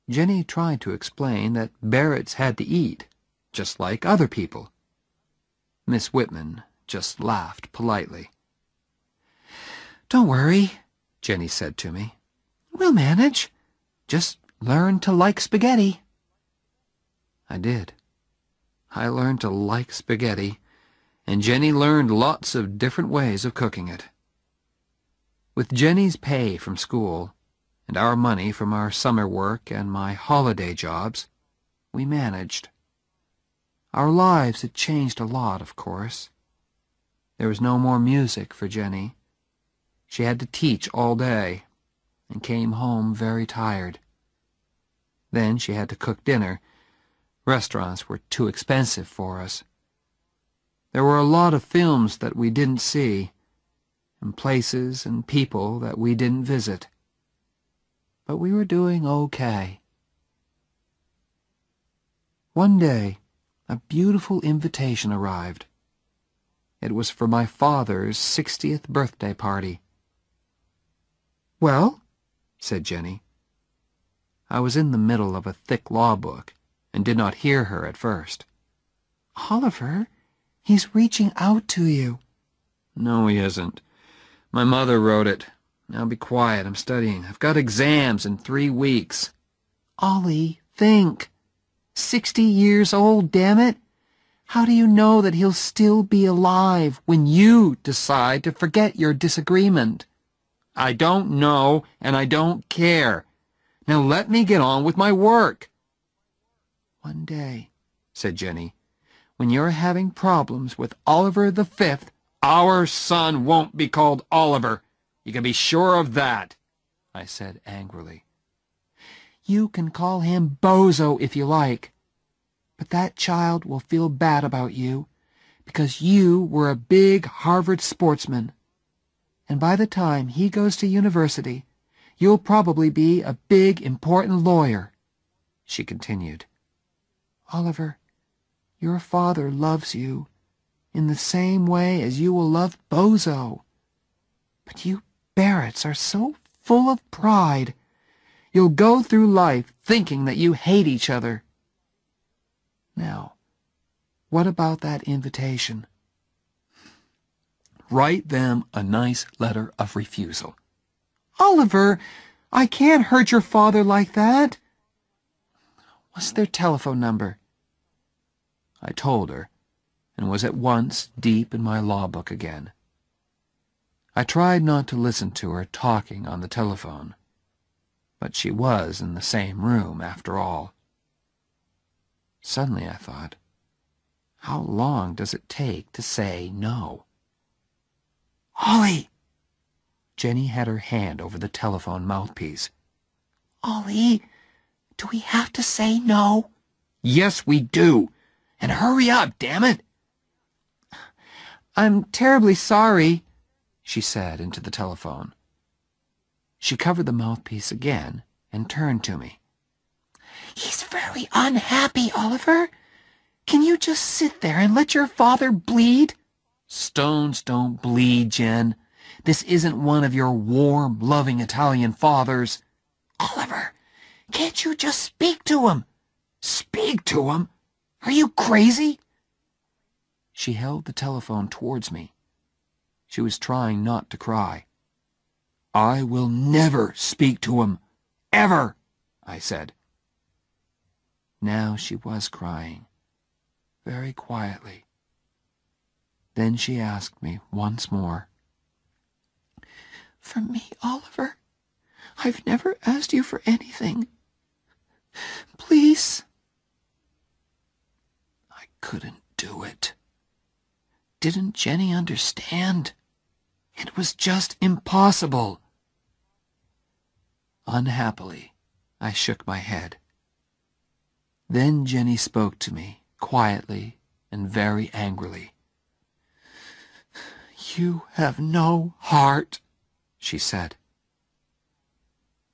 Jenny tried to explain that Barretts had to eat, just like other people. Miss Whitman just laughed politely. "Don't worry," Jenny said to me. "We'll manage. Just learn to like spaghetti." I did. I learned to like spaghetti, and Jenny learned lots of different ways of cooking it. With Jenny's pay from school, and our money from our summer work and my holiday jobs, we managed. Our lives had changed a lot, of course. There was no more music for Jenny. She had to teach all day, and came home very tired. Then she had to cook dinner. Restaurants were too expensive for us. There were a lot of films that we didn't see, and places and people that we didn't visit. But we were doing okay. One day, a beautiful invitation arrived. It was for my father's 60th birthday party. "Well?" said Jenny. I was in the middle of a thick law book, and did not hear her at first. "Oliver, he's reaching out to you." "No, he isn't. My mother wrote it. Now be quiet, I'm studying. I've got exams in 3 weeks. "Ollie, think. 60 years old, damn it. How do you know that he'll still be alive when you decide to forget your disagreement?" "I don't know, and I don't care. Now let me get on with my work." "One day," said Jenny, "when you're having problems with Oliver the Fifth—" "Our son won't be called Oliver. You can be sure of that," I said angrily. "You can call him Bozo if you like, but that child will feel bad about you because you were a big Harvard sportsman. And by the time he goes to university, you'll probably be a big, important lawyer," she continued. "Oliver, your father loves you in the same way as you will love Bozo. But you Barretts are so full of pride. You'll go through life thinking that you hate each other. Now, what about that invitation? Write them a nice letter of refusal. Oliver, I can't hurt your father like that. What's their telephone number? I told her, and was at once deep in my law book again. I tried not to listen to her talking on the telephone, but she was in the same room after all. Suddenly I thought, how long does it take to say no? Ollie! Jenny had her hand over the telephone mouthpiece. Ollie, do we have to say no? Yes, we do. And hurry up, damn it! I'm terribly sorry, she said into the telephone. She covered the mouthpiece again and turned to me. He's very unhappy, Oliver. Can you just sit there and let your father bleed? Stones don't bleed, Jen. This isn't one of your warm, loving Italian fathers. Oliver, can't you just speak to him? Speak to him? Are you crazy? She held the telephone towards me. She was trying not to cry. I will never speak to him. Ever, I said. Now she was crying, very quietly. Then she asked me once more. For me, Oliver? I've never asked you for anything. Please? I couldn't do it. Didn't Jenny understand? It was just impossible. Unhappily, I shook my head. Then Jenny spoke to me, quietly and very angrily. You have no heart, she said.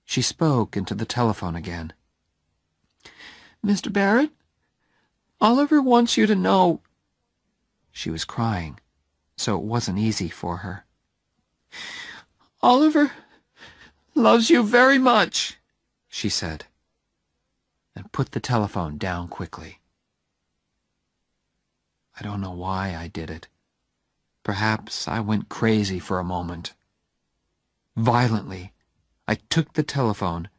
She spoke into the telephone again. Mr. Barrett, Oliver wants you to know. She was crying, so it wasn't easy for her. Oliver loves you very much, she said, and put the telephone down quickly. I don't know why I did it. Perhaps I went crazy for a moment. Violently, I took the telephone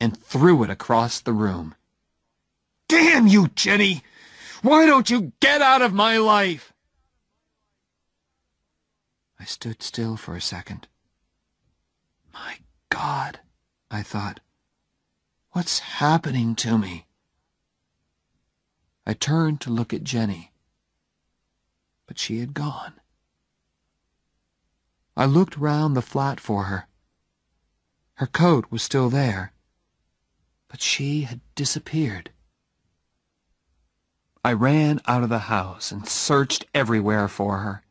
and threw it across the room. Damn you, Jenny! Why don't you get out of my life? I stood still for a second. My God, I thought, what's happening to me? I turned to look at Jenny, but she had gone. I looked round the flat for her. Her coat was still there, but she had disappeared. I ran out of the house and searched everywhere for her.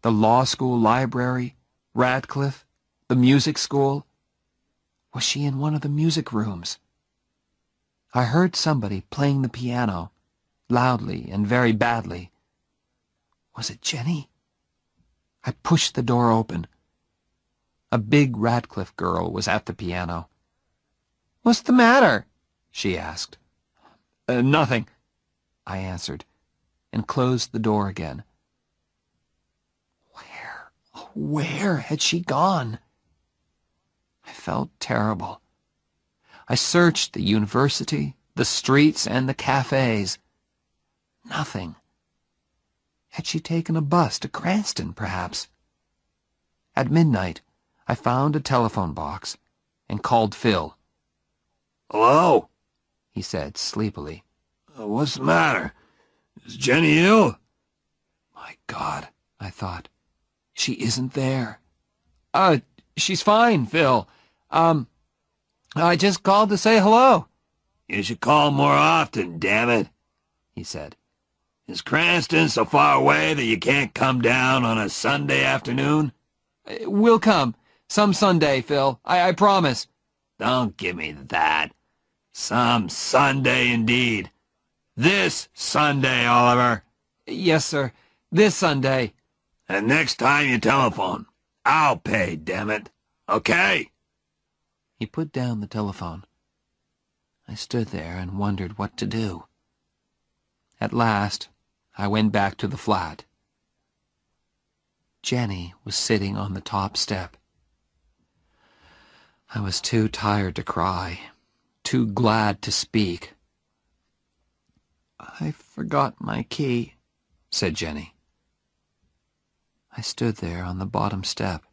The law school library, Radcliffe, the music school. Was she in one of the music rooms? I heard somebody playing the piano, loudly and very badly. Was it Jenny? I pushed the door open. A big Radcliffe girl was at the piano. What's the matter? She asked. Nothing, I answered, and closed the door again. Where had she gone? I felt terrible. I searched the university, the streets, and the cafes. Nothing. Had she taken a bus to Cranston, perhaps? At midnight, I found a telephone box and called Phil. Hello? He said sleepily. What's the matter? Is Jenny ill? My God, I thought. She isn't there. She's fine, Phil. I just called to say hello. You should call more often, damn it, he said. Is Cranston so far away that you can't come down on a Sunday afternoon? We'll come. Some Sunday, Phil. I promise. Don't give me that. Some Sunday indeed. This Sunday, Oliver. Yes, sir. This Sunday. And next time you telephone, I'll pay, damn it. Okay? He put down the telephone. I stood there and wondered what to do. At last, I went back to the flat. Jenny was sitting on the top step. I was too tired to cry, too glad to speak. "I forgot my key," said Jenny. I stood there on the bottom step.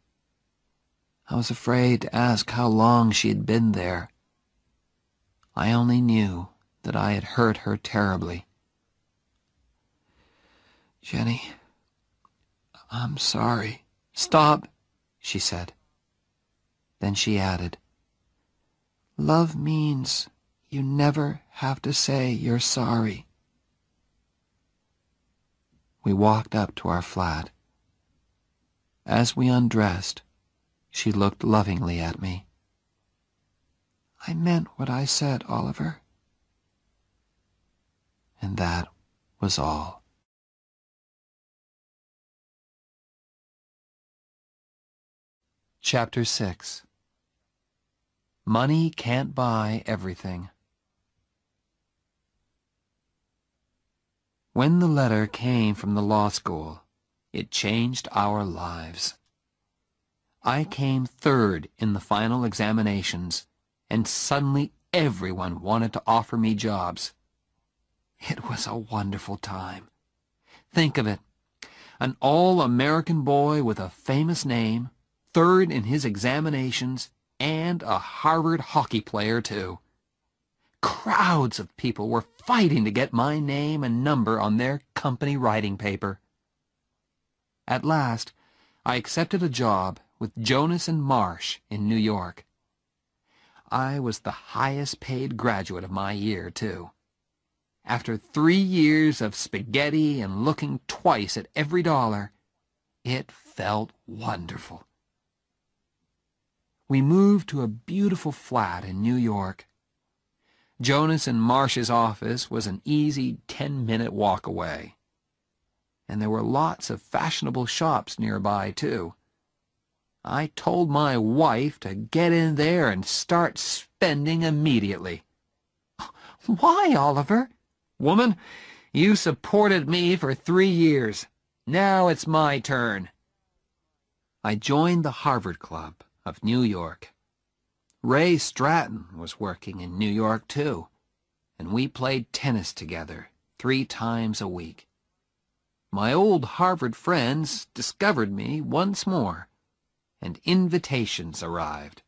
I was afraid to ask how long she had been there. I only knew that I had hurt her terribly. "Jenny, I'm sorry." "Stop," she said. Then she added, "Love means you never have to say you're sorry." We walked up to our flat. As we undressed, she looked lovingly at me. "I meant what I said, Oliver." And that was all. Chapter 6. Money can't buy everything. When the letter came from the law school, it changed our lives. I came third in the final examinations, and suddenly everyone wanted to offer me jobs. It was a wonderful time. Think of it, an all-American boy with a famous name, third in his examinations, and a Harvard hockey player, too. Crowds of people were fighting to get my name and number on their company writing paper. At last, I accepted a job with Jonas and Marsh in New York. I was the highest-paid graduate of my year, too. After 3 years of spaghetti and looking twice at every dollar, it felt wonderful. We moved to a beautiful flat in New York. Jonas and Marsh's office was an easy 10-minute walk away. And there were lots of fashionable shops nearby, too. I told my wife to get in there and start spending immediately. "Why, Oliver?" "Woman, you supported me for 3 years. Now it's my turn." I joined the Harvard Club of New York. Ray Stratton was working in New York, too, and we played tennis together 3 times a week. My old Harvard friends discovered me once more, and invitations arrived.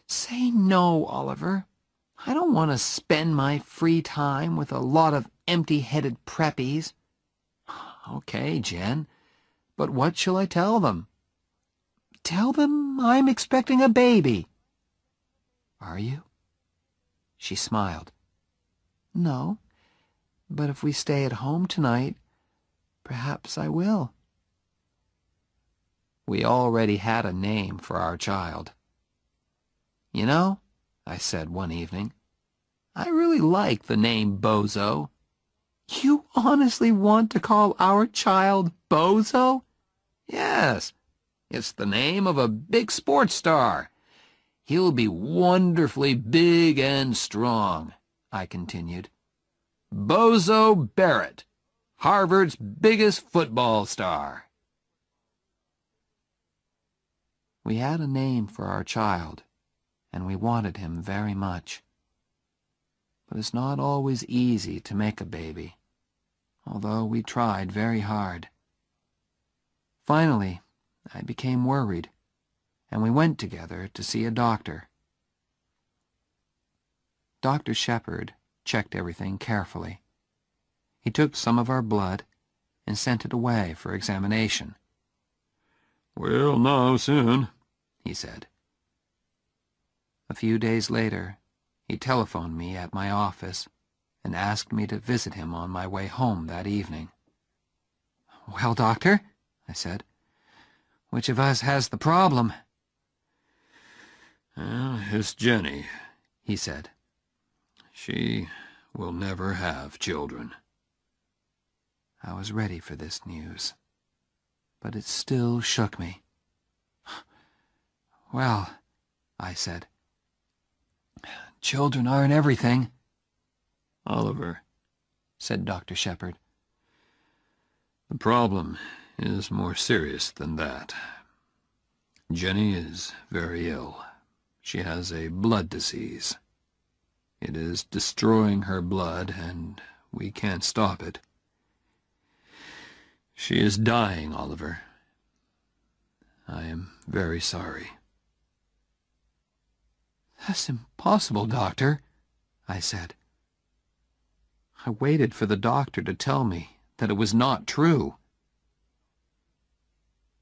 "Say no, Oliver. I don't want to spend my free time with a lot of empty-headed preppies." "Okay, Jen, but what shall I tell them?" "Tell them I'm expecting a baby." "Are you?" She smiled. "No, but if we stay at home tonight, perhaps I will." We already had a name for our child. "You know," I said one evening, "I really like the name Bozo." "You honestly want to call our child Bozo?" "Yes, it's the name of a big sports star. He'll be wonderfully big and strong," I continued. "Bozo Barrett, Harvard's biggest football star." We had a name for our child, and we wanted him very much. But it's not always easy to make a baby, although we tried very hard. Finally, I became worried, and we went together to see a doctor. Dr. Shepard checked everything carefully. He took some of our blood and sent it away for examination. "We'll know soon," he said. A few days later, he telephoned me at my office and asked me to visit him on my way home that evening. "Well, doctor," I said, "which of us has the problem?" "It's Jenny," he said. "She will never have children." I was ready for this news, but it still shook me. "Well," I said, "children aren't everything." "Oliver," said Dr. Shepard, "the problem is more serious than that. Jenny is very ill. She has a blood disease. It is destroying her blood, and we can't stop it. She is dying, Oliver. I am very sorry. That's impossible, Doctor, I said. I waited for the doctor to tell me that it was not true.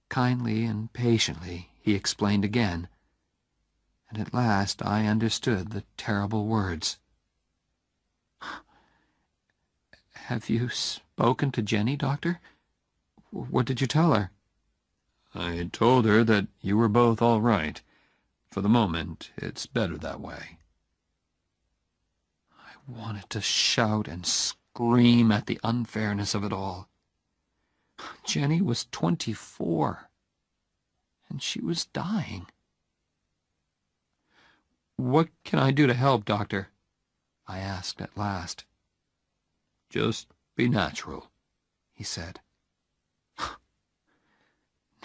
Kindly and patiently, he explained again, and at last I understood the terrible words. Have you spoken to Jenny, Doctor? What did you tell her? I told her that you were both all right. For the moment, it's better that way. I wanted to shout and scream at the unfairness of it all. Jenny was 24, and she was dying. What can I do to help, Doctor? I asked at last. Just be natural, he said.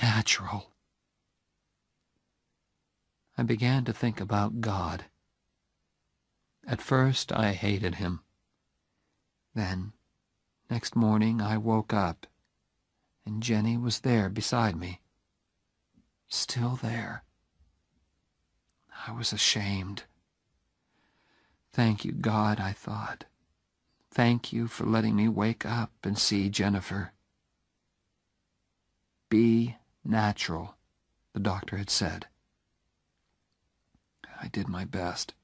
Natural. I began to think about God. At first I hated him. Then, next morning, I woke up, and Jenny was there beside me. Still there. I was ashamed. Thank you, God, I thought. Thank you for letting me wake up and see Jennifer. Be natural, the doctor had said. I did my best,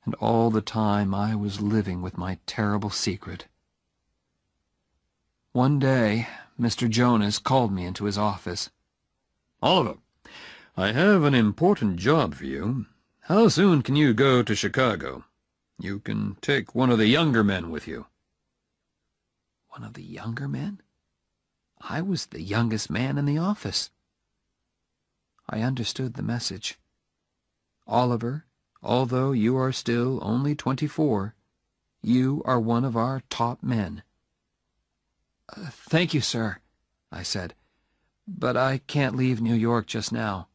and all the time I was living with my terrible secret. One day, Mr. Jonas called me into his office. Oliver, I have an important job for you. How soon can you go to Chicago? You can take one of the younger men with you. One of the younger men? I was the youngest man in the office. I understood the message. Oliver, although you are still only 24, you are one of our top men. Thank you, sir, I said, but I can't leave New York just now.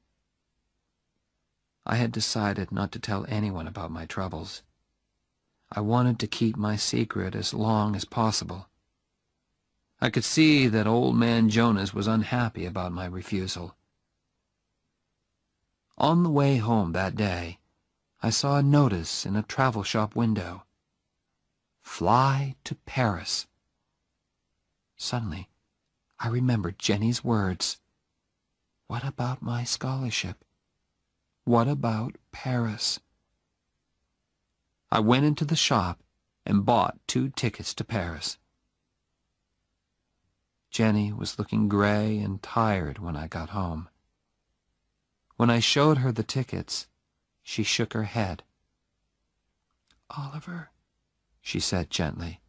I had decided not to tell anyone about my troubles. I wanted to keep my secret as long as possible. I could see that old man Jonas was unhappy about my refusal. On the way home that day, I saw a notice in a travel shop window. Fly to Paris. Suddenly, I remembered Jenny's words. What about my scholarship? What about Paris? I went into the shop and bought 2 tickets to Paris. Jenny was looking gray and tired when I got home. When I showed her the tickets, she shook her head. Oliver, she said gently,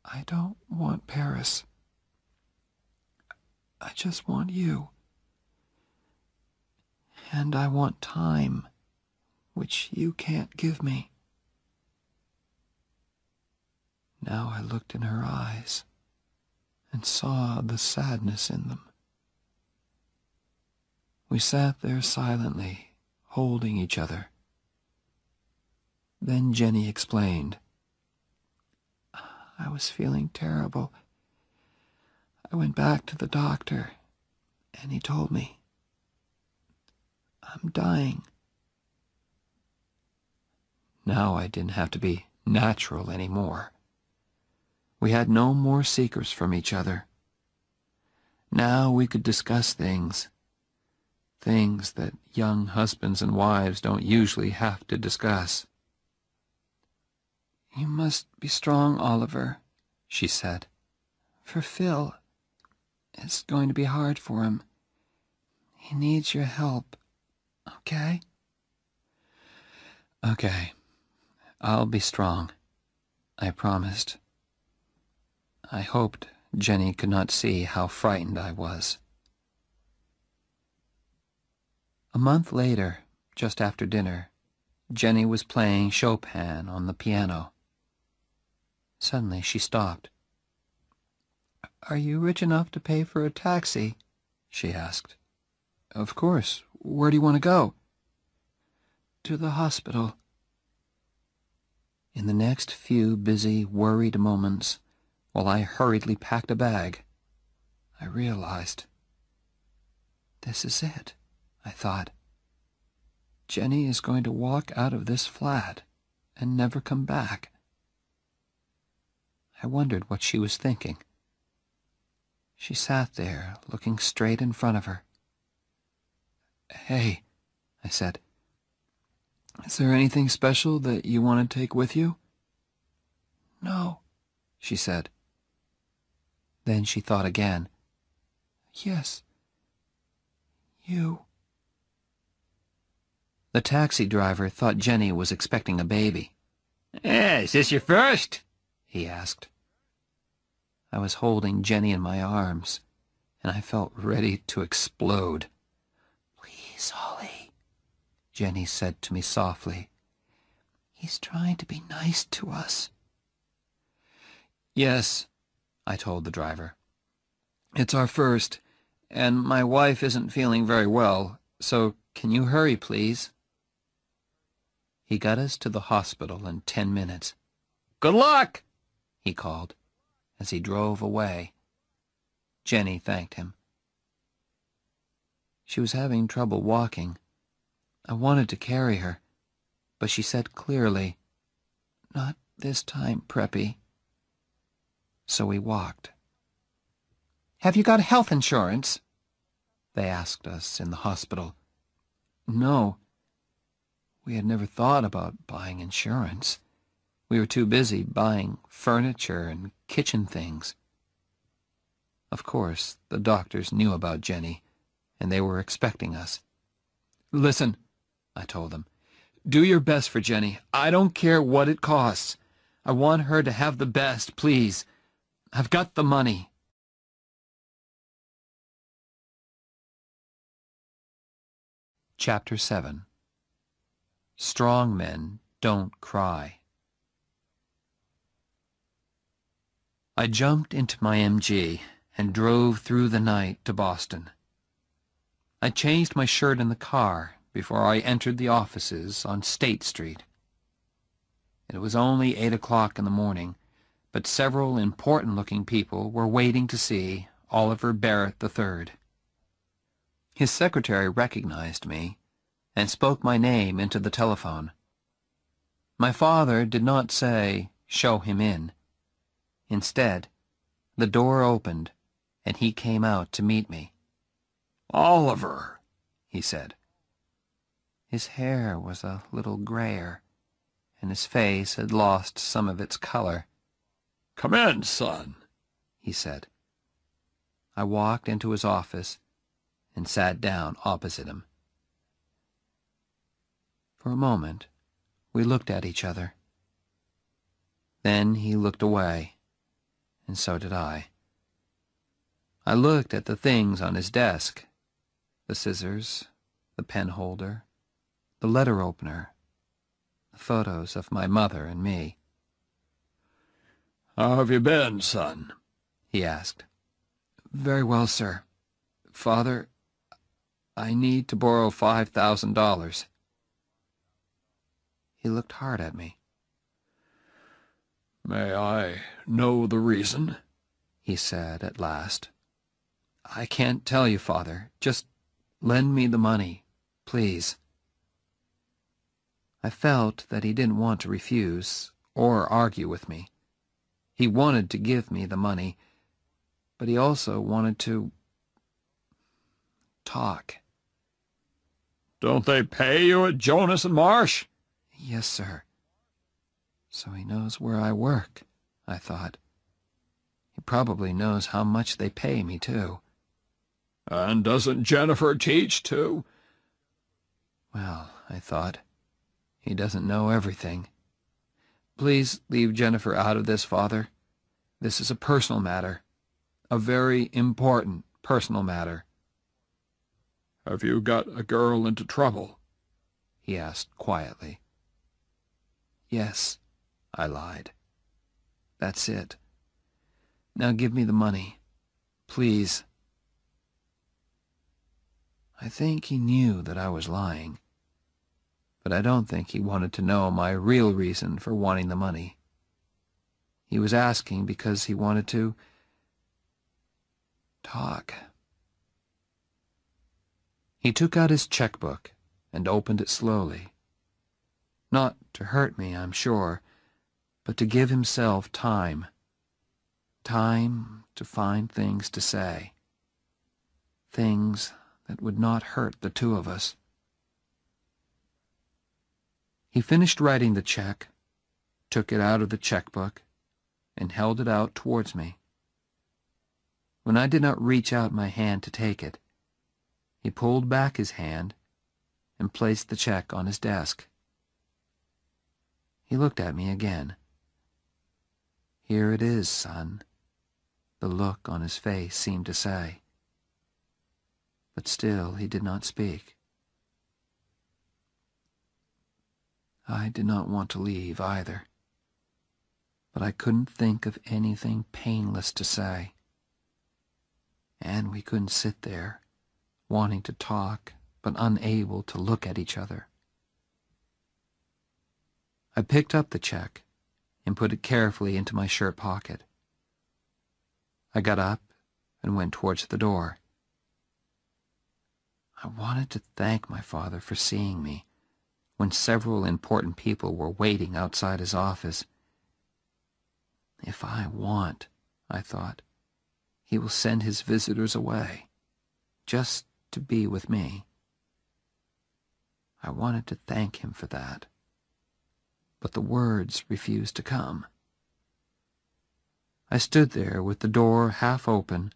I don't want Paris. I just want you. And I want time, which you can't give me. Now I looked in her eyes and saw the sadness in them. We sat there silently, holding each other. Then Jenny explained. I was feeling terrible. I went back to the doctor, and he told me, I'm dying. Now I didn't have to be natural anymore. We had no more secrets from each other. Now we could discuss things that young husbands and wives don't usually have to discuss. You must be strong, Oliver, she said. For Phil, it's going to be hard for him. He needs your help, okay? Okay, I'll be strong, I promised. I hoped Jenny could not see how frightened I was. A month later, just after dinner, Jenny was playing Chopin on the piano. Suddenly she stopped. "Are you rich enough to pay for a taxi?" she asked. "Of course. Where do you want to go?" "To the hospital." In the next few busy, worried moments, while I hurriedly packed a bag, I realized. This is it, I thought. Jenny is going to walk out of this flat and never come back. I wondered what she was thinking. She sat there, looking straight in front of her. "Hey," I said, "is there anything special that you want to take with you?" "No," she said. Then she thought again. "Yes, you." The taxi driver thought Jenny was expecting a baby. Is this your first?" he asked. I was holding Jenny in my arms, and I felt ready to explode. "Please, Holly," Jenny said to me softly. "He's trying to be nice to us." "Yes," I told the driver. "It's our first, and my wife isn't feeling very well, so can you hurry, please?" He got us to the hospital in 10 minutes. Good luck, he called as he drove away. Jenny thanked him. She was having trouble walking. I wanted to carry her, but she said clearly, "Not this time, Preppy." So we walked. "Have you got health insurance?" they asked us in the hospital. No. We had never thought about buying insurance. We were too busy buying furniture and kitchen things. Of course, the doctors knew about Jenny, and they were expecting us. "Listen," I told them, "do your best for Jenny. I don't care what it costs. I want her to have the best, please. I've got the money." Chapter 7. Strong men don't cry. I jumped into my MG and drove through the night to Boston. I changed my shirt in the car before I entered the offices on State Street. It was only 8 o'clock in the morning, but several important-looking people were waiting to see Oliver Barrett III. His secretary recognized me and spoke my name into the telephone. My father did not say, "Show him in." Instead, the door opened, and he came out to meet me. "Oliver," he said. His hair was a little grayer, and his face had lost some of its color. "Come in, son," he said. I walked into his office and sat down opposite him. For a moment, we looked at each other. Then he looked away, and so did I. I looked at the things on his desk, the scissors, the pen holder, the letter opener, the photos of my mother and me. "How have you been, son?" he asked. "Very well, sir. Father, I need to borrow $5,000. He looked hard at me. "May I know the reason?" he said at last. "I can't tell you, Father. Just lend me the money, please." I felt that he didn't want to refuse or argue with me. He wanted to give me the money, but he also wanted to talk. "Don't they pay you at Jonas and Marsh?" "Yes, sir." So he knows where I work, I thought. He probably knows how much they pay me, too. "And doesn't Jennifer teach, too?" Well, I thought, he doesn't know everything. Please leave Jennifer out of this, Father. This is a personal matter. A very important personal matter. "Have you got a girl into trouble?" he asked quietly. "Yes," I lied. "That's it. Now give me the money, please." I think he knew that I was lying, but I don't think he wanted to know my real reason for wanting the money. He was asking because he wanted to talk. He took out his checkbook and opened it slowly. Not to hurt me, I'm sure, but to give himself time. Time to find things to say. Things that would not hurt the two of us. He finished writing the check, took it out of the checkbook, and held it out towards me. When I did not reach out my hand to take it, he pulled back his hand and placed the check on his desk. He looked at me again. "Here it is, son," the look on his face seemed to say. But still he did not speak. I did not want to leave either, but I couldn't think of anything painless to say. And we couldn't sit there, wanting to talk, but unable to look at each other. I picked up the check and put it carefully into my shirt pocket. I got up and went towards the door. I wanted to thank my father for seeing me when several important people were waiting outside his office. If I want, I thought, he will send his visitors away, just to be with me. I wanted to thank him for that, but the words refused to come. I stood there with the door half open,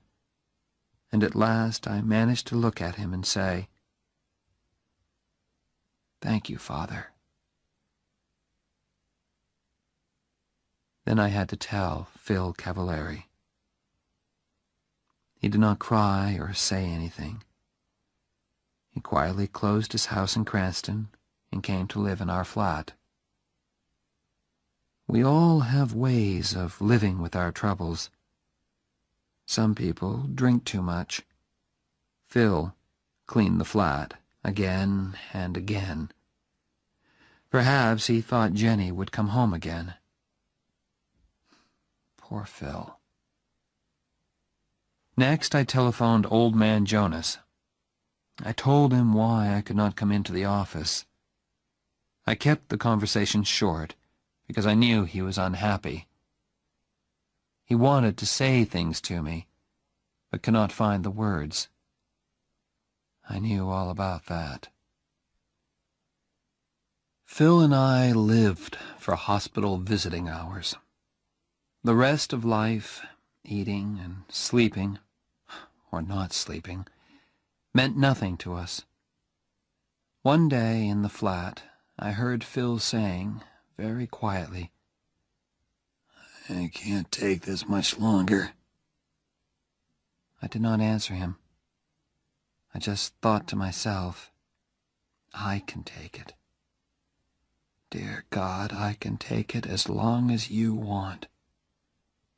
and at last I managed to look at him and say, "Thank you, Father." Then I had to tell Phil Cavallari. He did not cry or say anything. He quietly closed his house in Cranston and came to live in our flat. We all have ways of living with our troubles. Some people drink too much. Phil cleaned the flat again and again. Perhaps he thought Jenny would come home again. Poor Phil. Next, I telephoned Old Man Jonas. I told him why I could not come into the office. I kept the conversation short because I knew he was unhappy. He wanted to say things to me, but could not find the words. I knew all about that. Phil and I lived for hospital visiting hours. The rest of life, eating and sleeping, or not sleeping, meant nothing to us. One day in the flat, I heard Phil saying, very quietly, "I can't take this much longer." I did not answer him. I just thought to myself, I can take it. Dear God, I can take it as long as you want,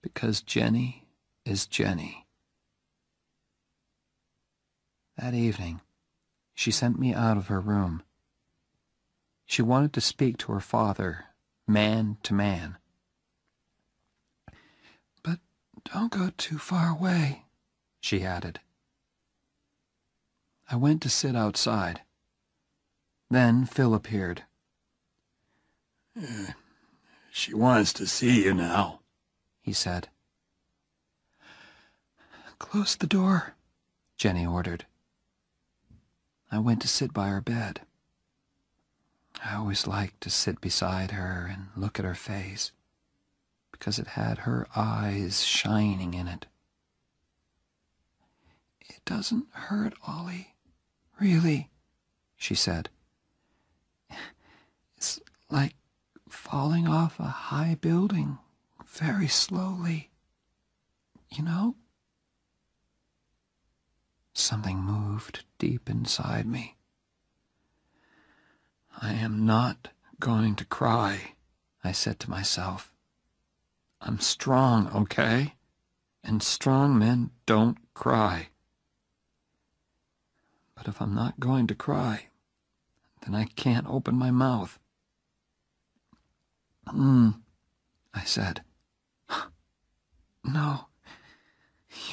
because Jenny is Jenny. That evening, she sent me out of her room. She wanted to speak to her father, man to man. "But don't go too far away," she added. I went to sit outside. Then Phil appeared. "She wants to see you now," he said. "Close the door," Jenny ordered. I went to sit by her bed. I always liked to sit beside her and look at her face, because it had her eyes shining in it. "It doesn't hurt, Ollie, really," she said. "It's like falling off a high building very slowly, you know?" Something moved deep inside me. "I am not going to cry," I said to myself. "I'm strong, okay? and strong men don't cry. But if I'm not going to cry, then I can't open my mouth. I said. No,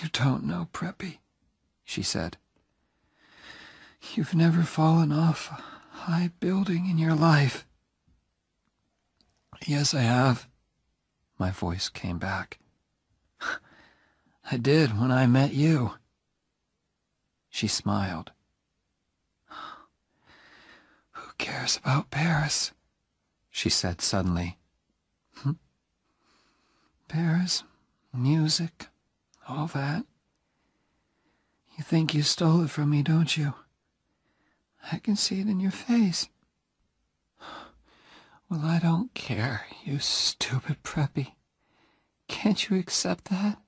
you don't know, Preppy, she said. You've never fallen off a high building in your life. Yes, I have, my voice came back. I did when I met you. She smiled. Who cares about Paris? She said suddenly. Paris, music, all that. You think you stole it from me, don't you? I can see it in your face. Well, I don't care, you stupid Preppy. Can't you accept that?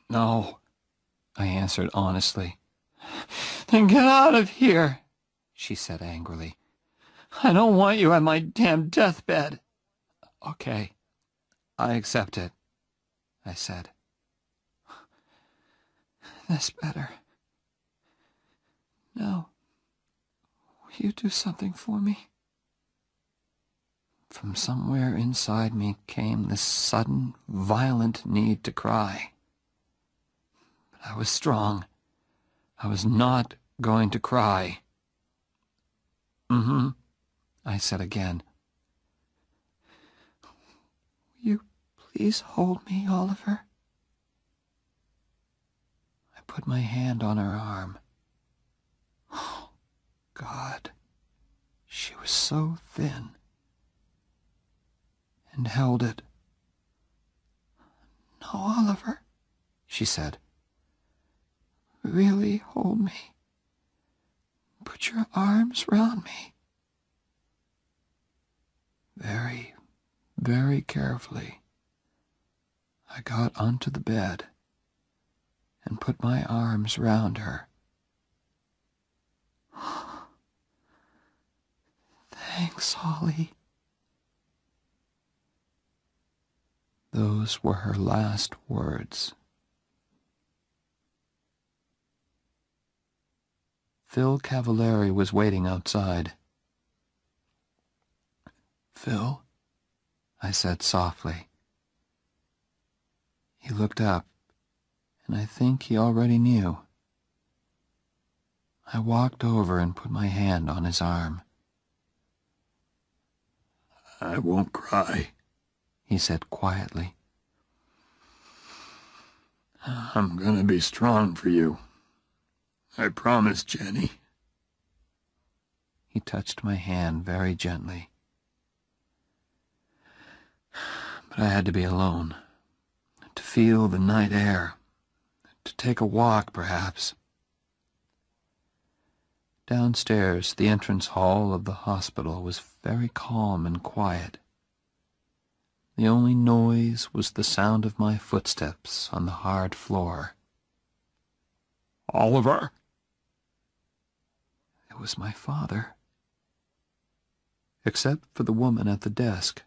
No, I answered honestly. Then get out of here, she said angrily. I don't want you at my damn deathbed. Okay, I accept it, I said. That's better. Now, will you do something for me? From somewhere inside me came this sudden, violent need to cry. But I was strong. I was not going to cry. I said again. Will you please hold me, Oliver? I put my hand on her arm. Oh, God, she was so thin. And held it. No, Oliver, she said. Really hold me. Put your arms round me. Very, very carefully, I got onto the bed and put my arms round her. Thanks, Holly. Those were her last words. Phil Cavallari was waiting outside. Phil, I said softly. He looked up, and I think he already knew. I walked over and put my hand on his arm. I won't cry, he said quietly. I'm gonna be strong for you. I promise, Jenny. He touched my hand very gently. But I had to be alone, to feel the night air, to take a walk, perhaps. Downstairs, the entrance hall of the hospital was very calm and quiet. The only noise was the sound of my footsteps on the hard floor. Oliver? It was my father. Except for the woman at the desk.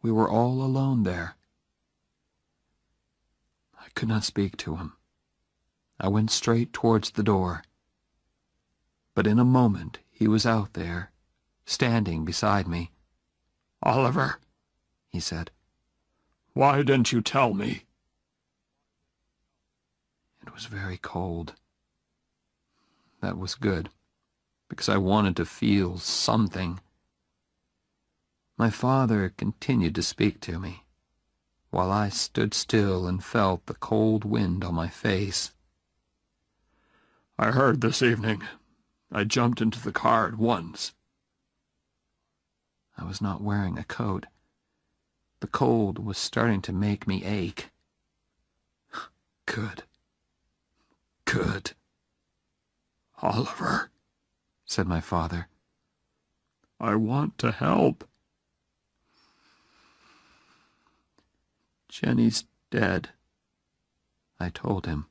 We were all alone there. I could not speak to him. I went straight towards the door. But in a moment he was out there, standing beside me. Oliver, he said. Why didn't you tell me? It was very cold. That was good, because I wanted to feel something. My father continued to speak to me, while I stood still and felt the cold wind on my face. I heard this evening. I jumped into the car at once. I was not wearing a coat. The cold was starting to make me ache. Good. Good. Oliver, said my father. I want to help. Jenny's dead, I told him.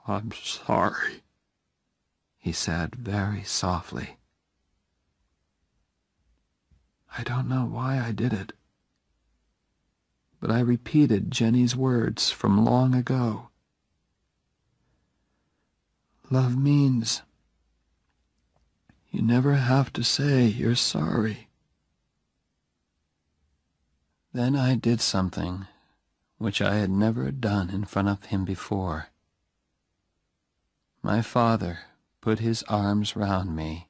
I'm sorry, he said very softly. I don't know why I did it, but I repeated Jenny's words from long ago. Love means you never have to say you're sorry. Then I did something which I had never done in front of him before. My father put his arms round me,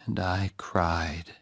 and I cried.